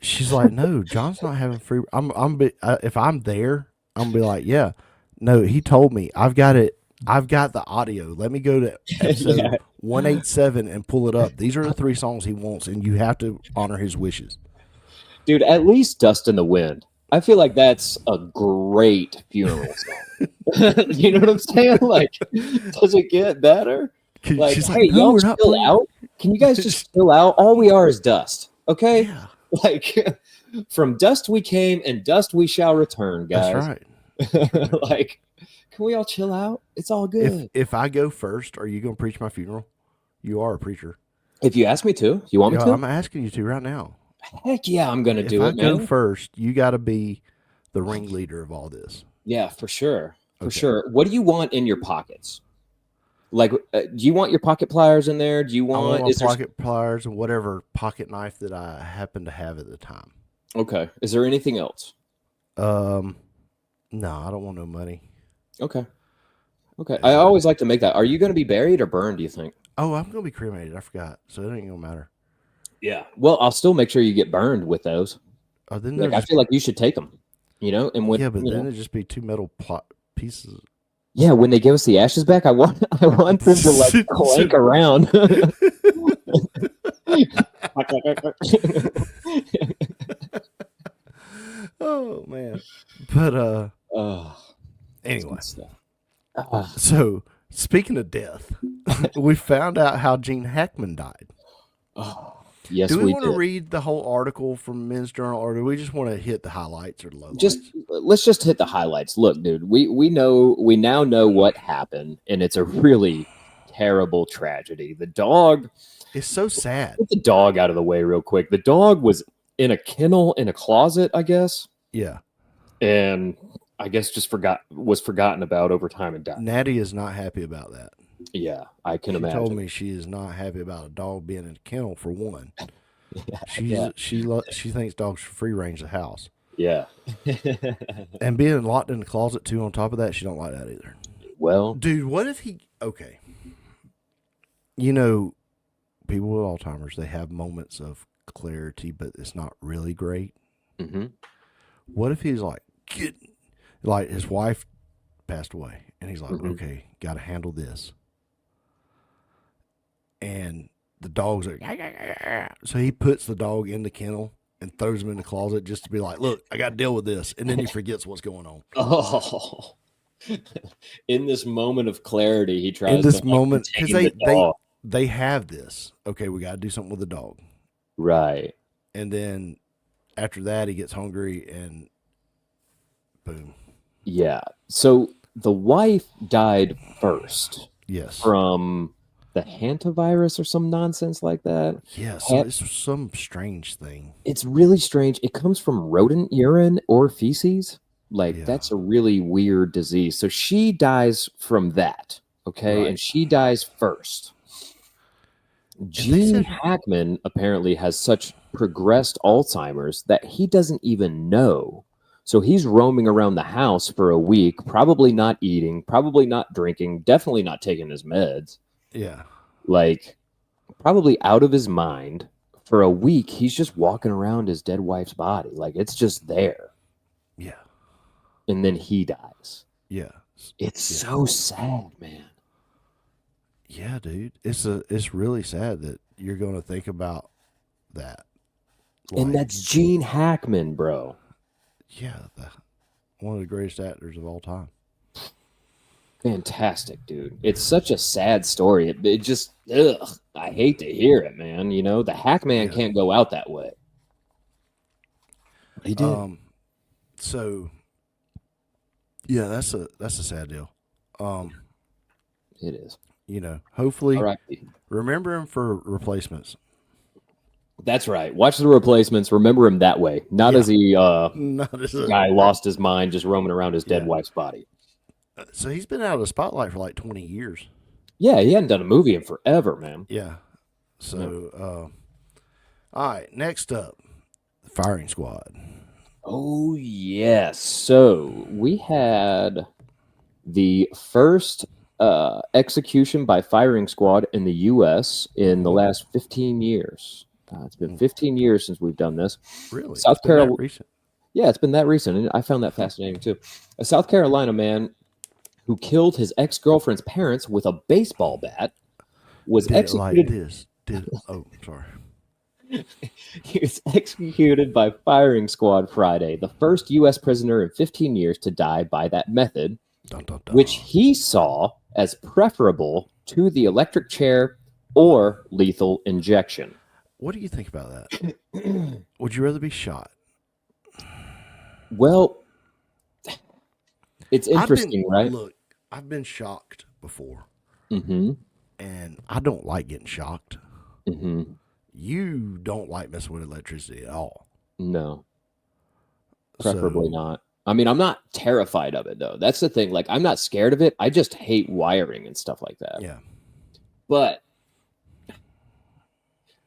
She's like, no, John's not having free. If I'm there, I'm gonna be like, yeah, no, he told me. I've got it. I've got the audio. Let me go to episode 187 and pull it up. These are the 3 songs he wants, and you have to honor his wishes. Dude, at least Dust in the Wind. I feel like that's a great funeral song. You know what I'm saying? Like, does it get better? Like, she's hey, like, no, y'all we're not chill playing. out. Can you guys just chill out? All we are is dust, okay? Yeah. Like, from dust we came and dust we shall return, guys. That's right. Like, can we all chill out? It's all good. If I go first, are you going to preach my funeral? You are a preacher. If you ask me to, you want me to? I'm asking you to right now. Heck yeah, I'm going to do it, man. If I go first, you got to be the ringleader of all this. Yeah, for sure. For sure. What do you want in your pockets? Like, do you want your pocket pliers in there? Do you want, pocket pliers and whatever pocket knife that I happen to have at the time? Okay. Is there anything else? No, I don't want no money. Okay. I always like to make that. Are you going to be buried or burned, do you think? Oh, I'm going to be cremated. I forgot. So it ain't going to matter. Yeah. Well, I'll still make sure you get burned with those. Oh, then I feel like you should take them, you know? And when, yeah, but then it'd just be 2 metal pieces. Yeah, when they give us the ashes back, I want them to like clank around. Oh man. But anyway. So speaking of death, we found out how Gene Hackman died. Yes, do we want to read the whole article from Men's Journal, or do we just want to hit the highlights or the lowlights? Let's just hit the highlights. Look, dude, we now know what happened, and it's a really terrible tragedy. The dog is so sad. Put the dog out of the way real quick. The dog was in a kennel in a closet, I guess. Yeah, and I guess was forgotten about over time and died. Natty is not happy about that. Yeah, I can imagine. She told me she is not happy about a dog being in a kennel for one. Yeah, she thinks dogs should free range the house. Yeah, and being locked in the closet too. On top of that, she don't like that either. Well, dude, what if he? Okay, you know, people with Alzheimer's, they have moments of clarity, but it's not really great. Mm-hmm. What if he's like, like his wife passed away, and he's like, okay, got to handle this. And the dog's like, so he puts the dog in the kennel and throws him in the closet just to be like, look, I got to deal with this. And then he forgets what's going on. Oh, in this moment of clarity, he tries in this to moment, because they have this. Okay, we got to do something with the dog. Right. And then after that, he gets hungry and boom. Yeah. So the wife died first. Yes. From the hantavirus or some nonsense like that. Yeah, so it's some strange thing. It's really strange. It comes from rodent urine or feces. Like, that's a really weird disease. So she dies from that, okay? Right. And she dies first. Gene Hackman apparently has such progressed Alzheimer's that he doesn't even know. So he's roaming around the house for a week, probably not eating, probably not drinking, definitely not taking his meds. Yeah. Like, probably out of his mind. For a week, he's just walking around his dead wife's body. Like, it's just there. Yeah. And then he dies. Yeah. It's so sad, man. Yeah, dude. It's really sad that you're going to think about that. Like, and that's Gene Hackman, bro. Yeah, one of the greatest actors of all time. Fantastic, dude. It's such a sad story. It just, ugh, I hate to hear it, man. You know, the Hackman Yeah. can't go out that way. He did. So yeah, that's a sad deal. It is. You know, hopefully All right. remember him for replacements. That's right. Watch The Replacements. Remember him that way, not Yeah. as he Not as a, guy lost his mind just roaming around his dead Yeah. wife's body. So he's been out of the spotlight for like 20 years. Yeah, he hadn't done a movie in forever, man. Yeah. So, all right. Next up, the firing squad. Oh yes. So we had the first execution by firing squad in the U.S. in the last 15 years. It's been 15 years since we've done this. Really? South It's been that Carolina. recent. Yeah, it's been that recent, and I found that fascinating too. A South Carolina man who killed his ex-girlfriend's parents with a baseball bat was Did it like executed. this? Sorry. He was executed by firing squad Friday, the first U.S. prisoner in 15 years to die by that method, Dun, dun, dun. which he saw as preferable to the electric chair or lethal injection. What do you think about that? Would you rather be shot? Well, it's interesting, right? Look, I've been shocked before, Mm-hmm. and I don't like getting shocked. Mm-hmm. You don't like messing with electricity at all. No, preferably So, not. I mean, I'm not terrified of it, though. That's the thing. Like, I'm not scared of it. I just hate wiring and stuff like that. Yeah. But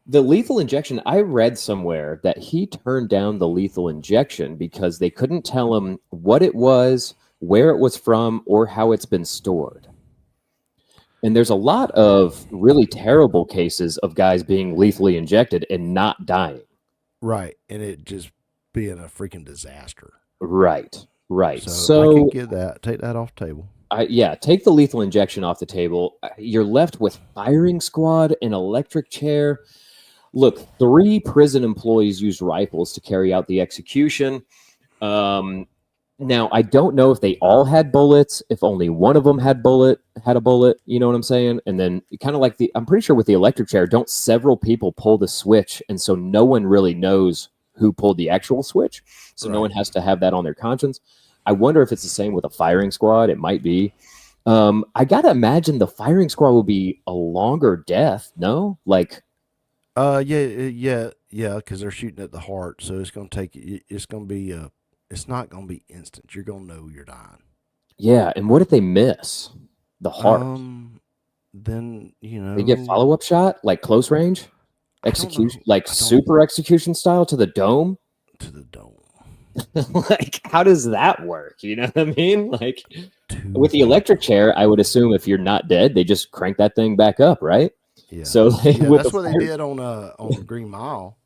the lethal injection, I read somewhere that he turned down the lethal injection because they couldn't tell him what it was, where it was from, or how it's been stored. And there's a lot of really terrible cases of guys being lethally injected and not dying. Right. And it just being a freaking disaster. Right, right. So, So I can get that. Take that off the table. take the lethal injection off the table. You're left with firing squad, an electric chair. Look, 3 prison employees used rifles to carry out the execution. Now, I don't know if they all had bullets, if only one of them had a bullet, you know what I'm saying? And then kind of like I'm pretty sure with the electric chair, don't several people pull the switch? And so no one really knows who pulled the actual switch. So no Right. one has to have that on their conscience. I wonder if it's the same with a firing squad. It might be. I got to imagine the firing squad will be a longer death, no? Like, Yeah, because they're shooting at the heart, so it's gonna take. It's gonna be. It's not gonna be instant. You're gonna know you're dying. yeah. And what if they miss the heart? Then They get follow-up shot, like close range execution, like super execution style to the dome. to the dome. Like, how does that work? You know what I mean? Like, To with the electric chair, I would assume if you're not dead, they just crank that thing back up, right? Yeah. So Yeah, with that's the what they fire- did on Green Mile.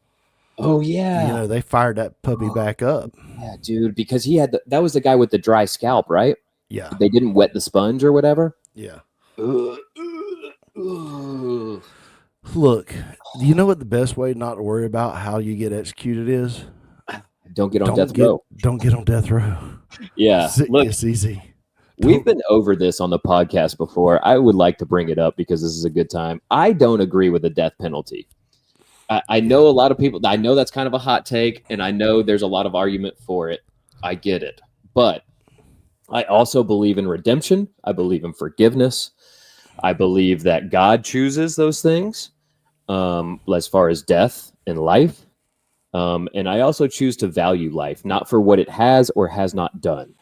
Oh yeah, They fired that puppy back up. yeah, dude. Because he had that was the guy with the dry scalp, right? Yeah, They didn't wet the sponge or whatever. yeah. Ugh. Look, you know what the best way not to worry about how you get executed is? Don't get on death row. Don't get on death row. Yeah, look, It's easy. we've been over this on the podcast before. I would like to bring it up because this is a good time. I don't agree with the death penalty. I know a lot of people. I know that's kind of a hot take, and I know there's a lot of argument for it. I get it. But I also believe in redemption. I believe in forgiveness. I believe that God chooses those things as far as death and life. And I also choose to value life, not for what it has or has not done.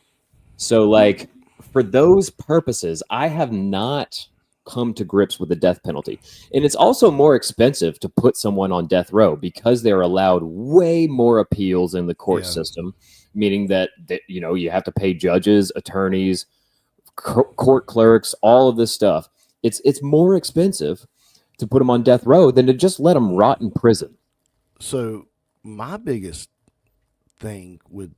So, like, for those purposes, I have not come to grips with the death penalty. And it's also more expensive to put someone on death row because they're allowed way more appeals in the court system, meaning that you have to pay judges, attorneys, court clerks, all of this stuff. It's more expensive to put them on death row than to just let them rot in prison. So my biggest thing with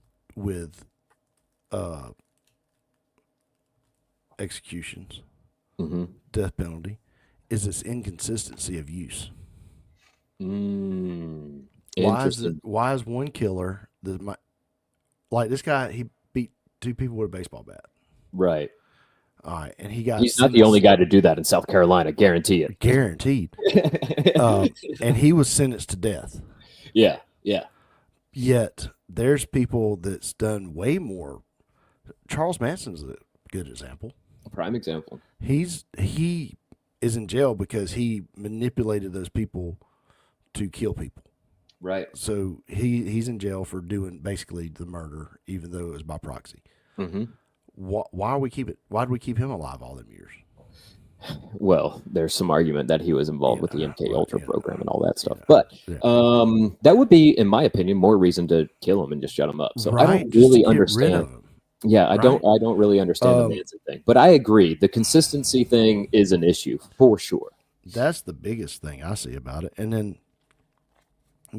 executions, death penalty, is its inconsistency of use. Why is one killer that Like this guy, he beat 2 people with a baseball bat. Right. All right, and he got He's not the only guy to do that in South Carolina, guarantee it. guaranteed. And he was sentenced to death. Yeah, yeah. Yet there's people that's done way more. Charles Manson's a good example. Prime example. He is in jail because he manipulated those people to kill people. Right. So he's in jail for doing basically the murder, even though it was by proxy. Mm-hmm. Why do we keep it? Why did we keep him alive all them years? Well, there's some argument that he was involved with the MK Ultra program and all that stuff, Yeah. but Yeah. that would be, in my opinion, more reason to kill him and just shut him up. So I Right, don't just to really get rid understand. of him. Yeah, I Right. don't really understand the Manson thing, but I agree. The consistency thing is an issue for sure. That's the biggest thing I see about it. And then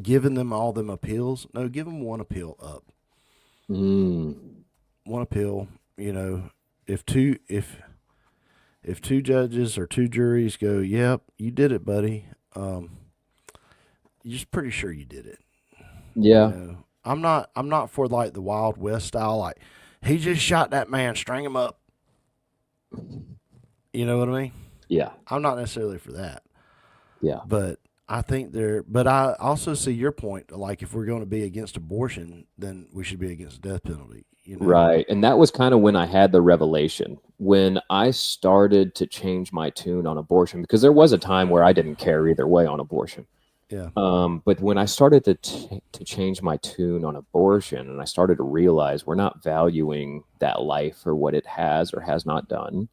giving them all them appeals. No, give them one appeal up. Mm. One appeal. You know, if two judges or 2 juries go, yep, you did it, buddy. You're just pretty sure you did it. Yeah. You know, I'm not for like the Wild West style. Like he just shot that man, string him up. You know what I mean? Yeah. I'm not necessarily for that. Yeah. But I think but I also see your point. Like if we're going to be against abortion, then we should be against the death penalty. You know? Right. And that was kind of when I had the revelation, when I started to change my tune on abortion, because there was a time where I didn't care either way on abortion. Yeah. But when I started to change my tune on abortion, and I started to realize we're not valuing that life for what it has or has not done,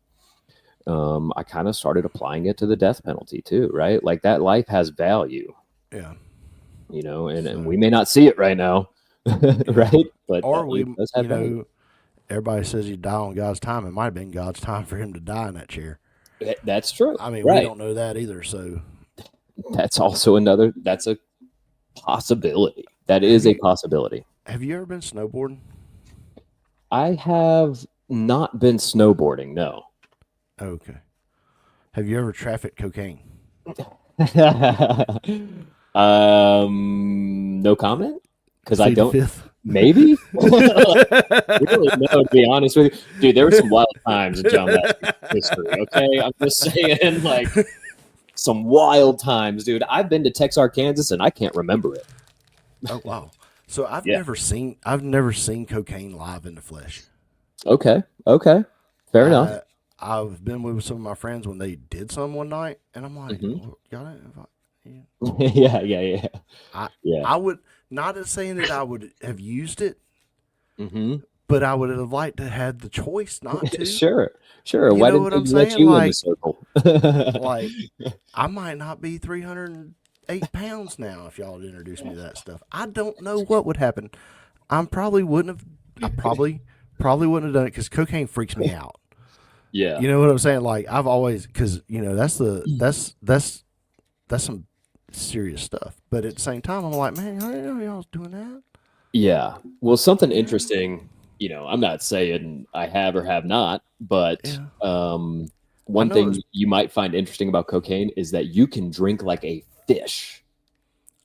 I kind of started applying it to the death penalty too, right? Like that life has value. Yeah. You know, and we may not see it right now, right? But Or we, does have value. Everybody says he died on God's time. It might have been God's time for him to die in that chair. That's true. I mean, right. we don't know that either. So that's also that's a possibility. That is a possibility. Have you ever been snowboarding? I have not been snowboarding, no. Okay. Have you ever trafficked cocaine? No comment? Because I don't. Maybe? Really, no, to be honest with you. Dude, there were some wild times in John Baptist history, okay? I'm just saying, like, some wild times, dude. I've been to Texarkana, and I can't remember it. Oh, wow. So I've never seen cocaine live in the flesh. Okay. Fair enough. I've been with some of my friends when they did some one night, and I'm like, well, y'all Yeah. I would not as saying that I would have used it, mm-hmm. but I would have liked to have the choice not to. Sure. You Why know didn't what they I'm let saying? you in Like, the circle? like I might not be 308 pounds now if y'all had introduced me to that stuff. I don't know what would happen. I probably wouldn't have done it because cocaine freaks me out. Yeah. You know what I'm saying? Like I've always, because you know that's some serious stuff. But at the same time, I'm like, man, I didn't know y'all was doing that. Yeah. Well, something interesting. You know, I'm not saying I have or have not, but one thing you might find interesting about cocaine is that you can drink like a fish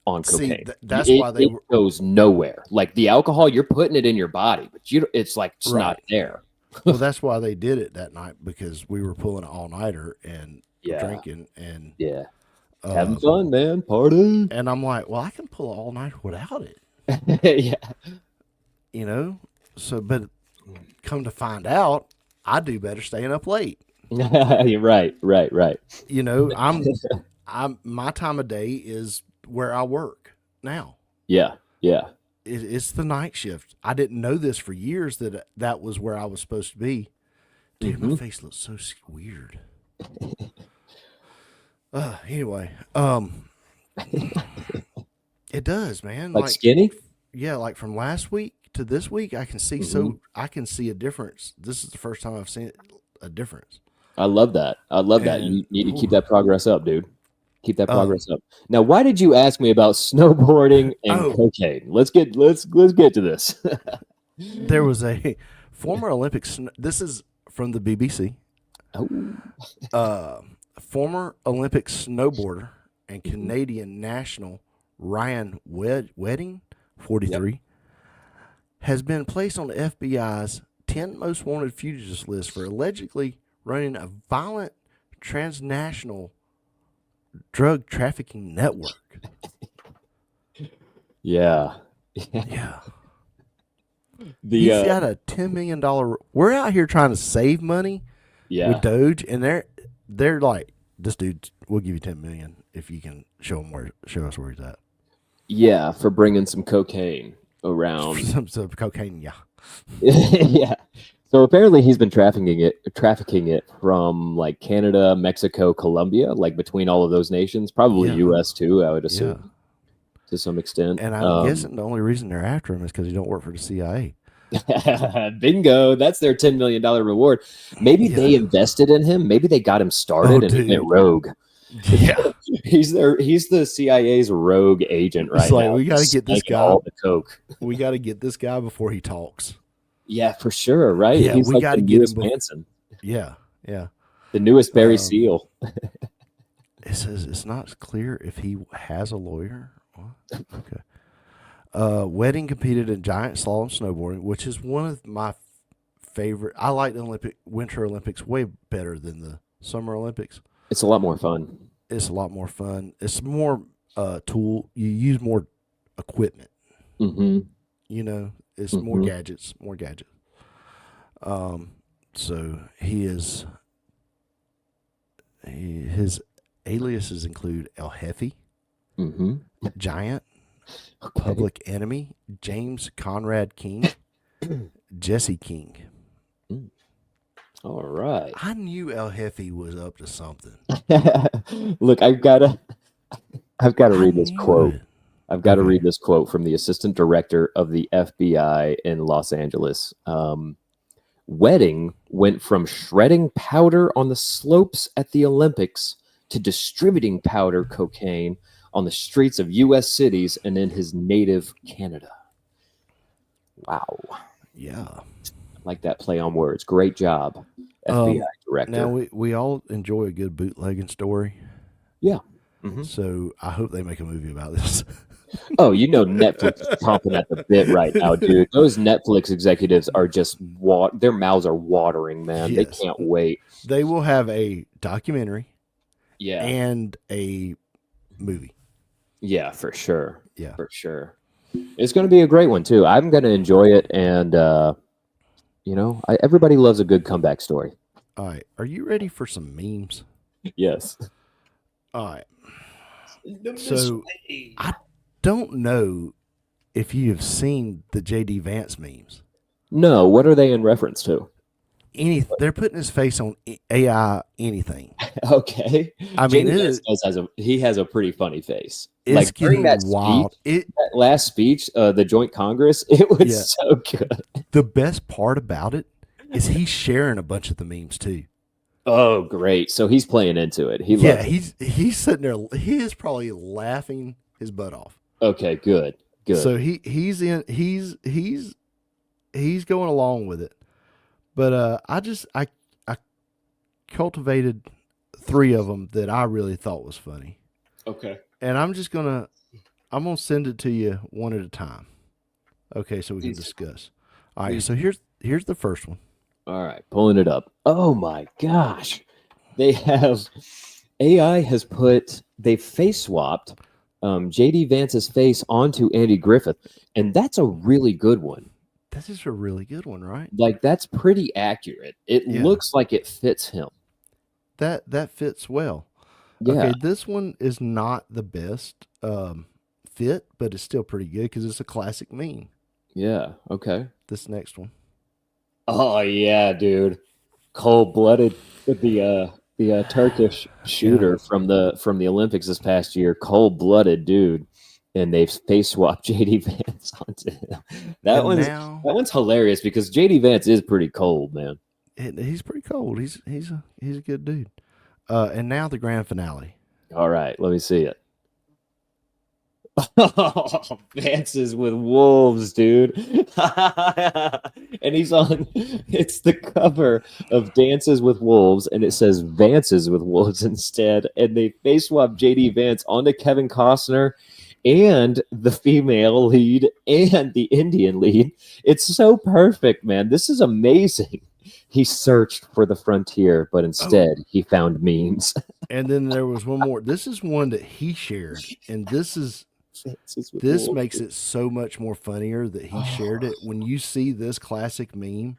on cocaine. See, that's why it goes nowhere. Like the alcohol, you're putting it in your body, but it's like it's not there. Well, that's why they did it that night, because we were pulling an all-nighter and drinking and having fun, man, party. And I'm like, well, I can pull an all-nighter without it. Yeah. You know? So, but come to find out, I do better staying up late. Right. You know, I'm my time of day is where I work now. Yeah. It's the night shift. I didn't know this for years that was where I was supposed to be. Dude, my face looks so weird. Anyway, it does, man. Like skinny? Yeah, like from last week to this week, I can see I can see a difference. This is the first time I've seen a difference. I love that. You need to keep that progress up, dude. Keep that progress up. Now, why did you ask me about snowboarding and cocaine? Let's get to this. There was a former Olympic. This is from the BBC. Former Olympic snowboarder and Canadian national Ryan Wedding, 43, has been placed on the FBI's 10 most wanted fugitives list for allegedly running a violent transnational drug trafficking network. Yeah. Yeah. The He's got a $10 million. We're out here trying to save money with DOGE, and they're like, this dude, we'll give you $10 million if you can show us where he's at. Yeah, for bringing some cocaine around. Some cocaine, yeah. Yeah. So apparently he's been trafficking it from like Canada, Mexico, Colombia, like between all of those nations, probably US too, I would assume, to some extent. And I'm guessing the only reason they're after him is because he don't work for the CIA. Bingo, that's their $10 million reward. Maybe they invested in him. Maybe they got him started and he went rogue. Yeah. He's the CIA's rogue agent right now. We got to get this guy. All the coke. We got to get this guy before he talks. Yeah, for sure, right? Yeah, he's we like got to the get newest him. Manson. Yeah. The newest Barry Seal. It says it's not clear if he has a lawyer. What? Okay. Wedding competed in giant slalom snowboarding, which is one of my favorite. I like the Winter Olympics way better than the Summer Olympics. It's a lot more fun. It's a lot more fun. It's more tool. You use more equipment. Mm-hmm. You know, it's more gadgets. So his aliases include El Jefe, Giant, Public Enemy, James Conrad King, Jesse King. All right. I knew El Jefe was up to something. Look, I've got to read this quote. I've got to read this quote from the assistant director of the FBI in Los Angeles. Wedding went from shredding powder on the slopes at the Olympics to distributing powder cocaine on the streets of U.S. cities and in his native Canada. Wow. Yeah. I like that play on words. Great job, FBI director. Now, we all enjoy a good bootlegging story. Yeah. So I hope they make a movie about this. Oh, you know Netflix is chomping at the bit right now, dude. Those Netflix executives are just their mouths are watering, man. Yes. They can't wait. They will have a documentary, and a movie. Yeah, for sure. Yeah, for sure. It's going to be a great one too. I'm going to enjoy it, and everybody loves a good comeback story. All right, are you ready for some memes? Yes. All right. So I don't know if you have seen the JD Vance memes. No, what are they in reference to? They're putting his face on AI anything. Okay. I mean, he has a pretty funny face. It's like during that wild. That last speech, the Joint Congress, it was so good. The best part about it is he's sharing a bunch of the memes too. Oh, great! So he's playing into it. He's sitting there. He is probably laughing his butt off. Okay, good. So he's going along with it. But I cultivated 3 of them that I really thought was funny. Okay. And I'm gonna send it to you one at a time. Okay, so we can discuss. All right. So here's the first one. All right, pulling it up. Oh my gosh. They face swapped JD Vance's face onto Andy Griffith, and that's a really good one. This is a really good one, right? Like, that's pretty accurate. It looks like it fits him. That fits well. Yeah. Okay, this one is not the best fit, but it's still pretty good because it's a classic meme. Yeah, okay. This next one. Oh yeah, dude. Cold-blooded, the Turkish shooter from the Olympics this past year. Cold-blooded, dude. And they've face swapped JD Vance onto him. That one's hilarious because JD Vance is pretty cold, man. He's pretty cold. He's a good dude. And now the grand finale. All right, let me see it. Dances with Wolves, dude. And it's the cover of Dances with Wolves, and it says Vances with Wolves instead. And they face swap JD Vance onto Kevin Costner, and the female lead and the Indian lead. It's so perfect, man. This is amazing. He searched for the frontier, but instead he found memes. And then there was one more. This is one that he shared, and this makes it so much more funnier that he shared it. When you see this classic meme,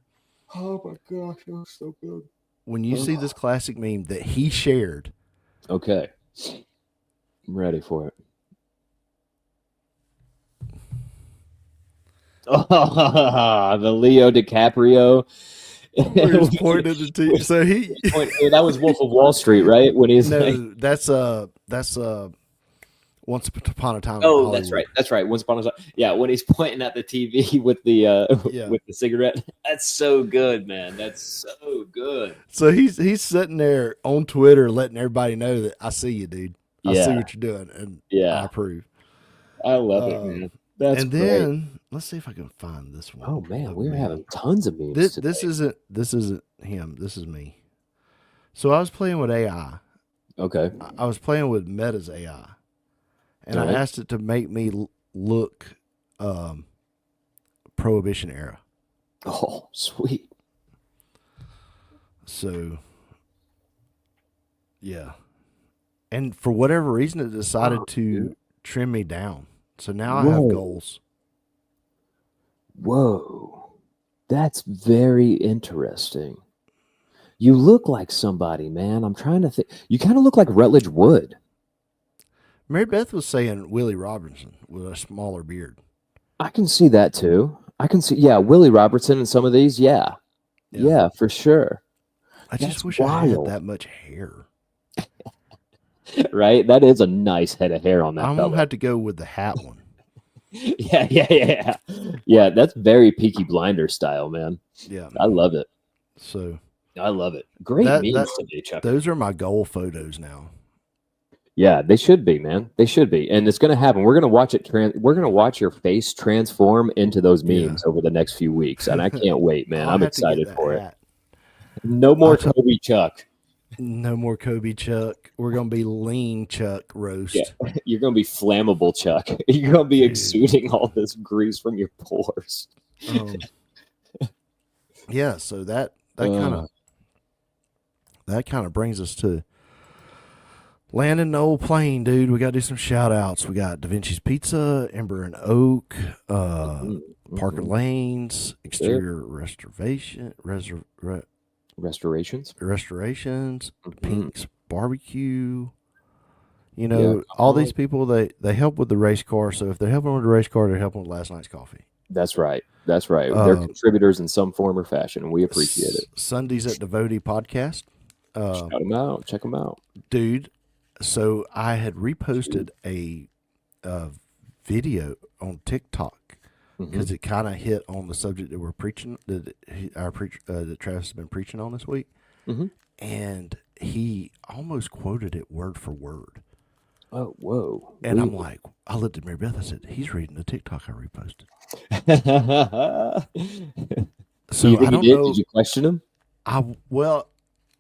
oh my gosh, it was so good. When you see this classic meme that he shared, okay, I'm ready for it. Oh, the Leo DiCaprio. He's pointing at the TV. So that was Wolf of Wall Street, right? When he's that's Once Upon a Time. Oh, that's right. Once Upon a Time. Yeah, when he's pointing at the TV with the with the cigarette. That's so good, man. That's so good. So he's sitting there on Twitter letting everybody know that I see you, dude. I see what you're doing, and I approve. I love it, man. That's and great. Then let's see if I can find this one. Oh man, we're having tons of memes. This isn't him. This is me. So I was playing with AI. Okay. I was playing with Meta's AI, and I asked it to make me look Prohibition era. Oh, sweet. So yeah, and for whatever reason, it decided to trim me down. So now I have goals. Whoa. That's very interesting. You look like somebody, man. I'm trying to think. You kind of look like Rutledge Wood. Mary Beth was saying Willie Robertson with a smaller beard. I can see that too. I can see, Willie Robertson in some of these. Yeah, for sure. I just wish I had that much hair. Right? That is a nice head of hair on that. I'm going to have to go with the hat one. Yeah. Yeah, that's very Peaky Blinders style, man. Yeah. I love it. So I love it. Great memes today, Chuck. Those are my goal photos now. Yeah, they should be, man. They should be. And it's going to happen. We're going to watch it. We're going to watch your face transform into those memes over the next few weeks. And I can't wait, man. I'm excited for it. No more Kobe Chuck. No more Kobe Chuck. We're going to be lean Chuck roast. Yeah. You're going to be flammable Chuck. You're going to be exuding all this grease from your pores. Yeah, so that kind of brings us to landing the old plane, dude. We got to do some shout outs. We got Da Vinci's Pizza, Ember and Oak, Parker Lanes, Exterior Restorations, Pink's Barbecue. You know, all these people, they help with the race car. So if they're helping with the race car, they're helping with last night's coffee. That's right. They're contributors in some form or fashion, and we appreciate it. Sundays at Devotee Podcast. Shout them out. Check them out. Dude, so I had reposted a video on TikTok because it kind of hit on the subject that we're preaching, that Travis has been preaching on this week. And he almost quoted it word for word. Oh, whoa. And I'm like, I looked at Mary Beth, I said, he's reading the TikTok I reposted. So you think I don't he did? know. Did you question him?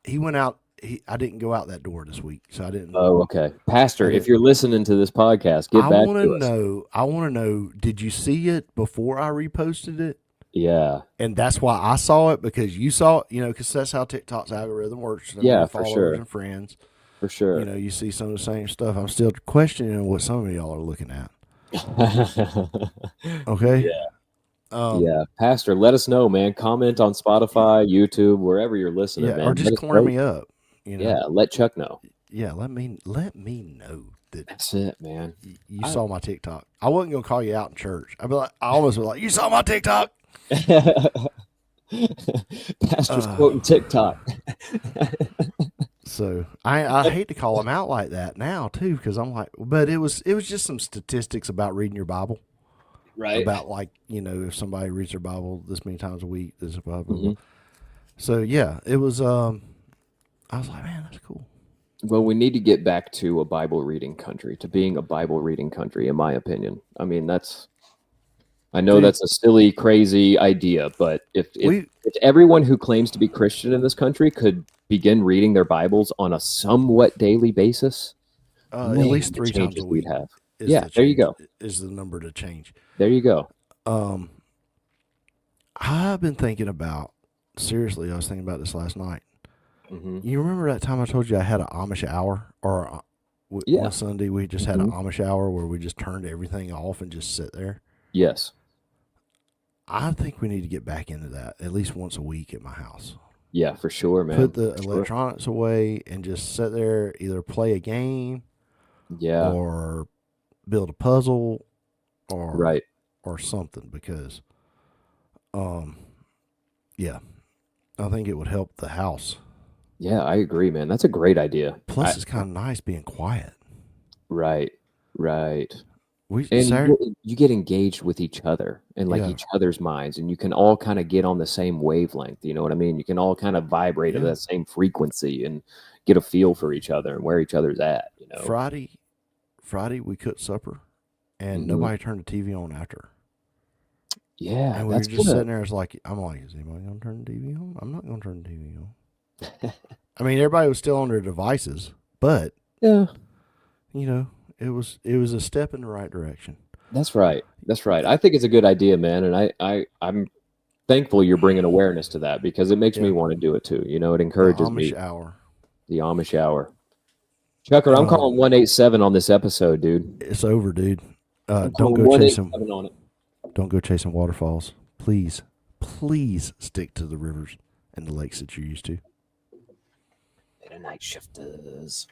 He went out. I didn't go out that door this week, so I didn't. Oh, okay. Pastor, if you're listening to this podcast, get back to us. I want to know, did you see it before I reposted it? Yeah. And that's why I saw it, because you saw it, because that's how TikTok's algorithm works. Yeah, for sure. And friends. For sure. You see some of the same stuff. I'm still questioning what some of y'all are looking at. Okay? Yeah. Pastor, let us know, man. Comment on Spotify, YouTube, wherever you're listening, man. Or just corner me up. Yeah, let Chuck know. Yeah, let me know that. That's it, man. You saw my TikTok. I wasn't gonna call you out in church. I almost was like, you saw my TikTok. Pastor's quoting TikTok. So I hate to call him out like that now too, because I'm like, but it was just some statistics about reading your Bible, right? About if somebody reads their Bible this many times a week, this blah blah. Mm-hmm. So yeah, it was. I was like, man, that's cool. Well, we need to get back to a Bible reading country, to being a Bible reading country, in my opinion. I mean, I know that's a silly, crazy idea, but if everyone who claims to be Christian in this country could begin reading their Bibles on a somewhat daily basis, at least 3 times a week. We'd have. Yeah, there you go. Is the number to change. There you go. I've been thinking about, seriously, I was thinking about this last night. Mm-hmm. You remember that time I told you I had an Amish hour? Or Yeah. one Sunday we just had an Amish hour where we just turned everything off and just sit there? Yes. I think we need to get back into that at least once a week at my house. Yeah, for sure, man. Put the electronics away and just sit there, either play a game or build a puzzle or something, because I think it would help the house. Yeah, I agree, man. That's a great idea. Plus, it's kind of nice being quiet. Right. And you get engaged with each other and like each other's minds, and you can all kind of get on the same wavelength. You know what I mean? You can all kind of vibrate at that same frequency and get a feel for each other and where each other's at. You know, Friday we cooked supper, and nobody turned the TV on after. Yeah, and we were just sitting there. It's like, I'm like, is anybody going to turn the TV on? I'm not going to turn the TV on. I mean, everybody was still on their devices, but you know, it was a step in the right direction. That's right. I think it's a good idea, man, and I'm thankful you're bringing awareness to that, because it makes me want to do it too. You know, it encourages me. The Amish hour. Chucker, I'm calling 187 on this episode, dude. It's over, dude. Don't go chasing waterfalls. Please stick to the rivers and the lakes that you're used to. Nightshifters.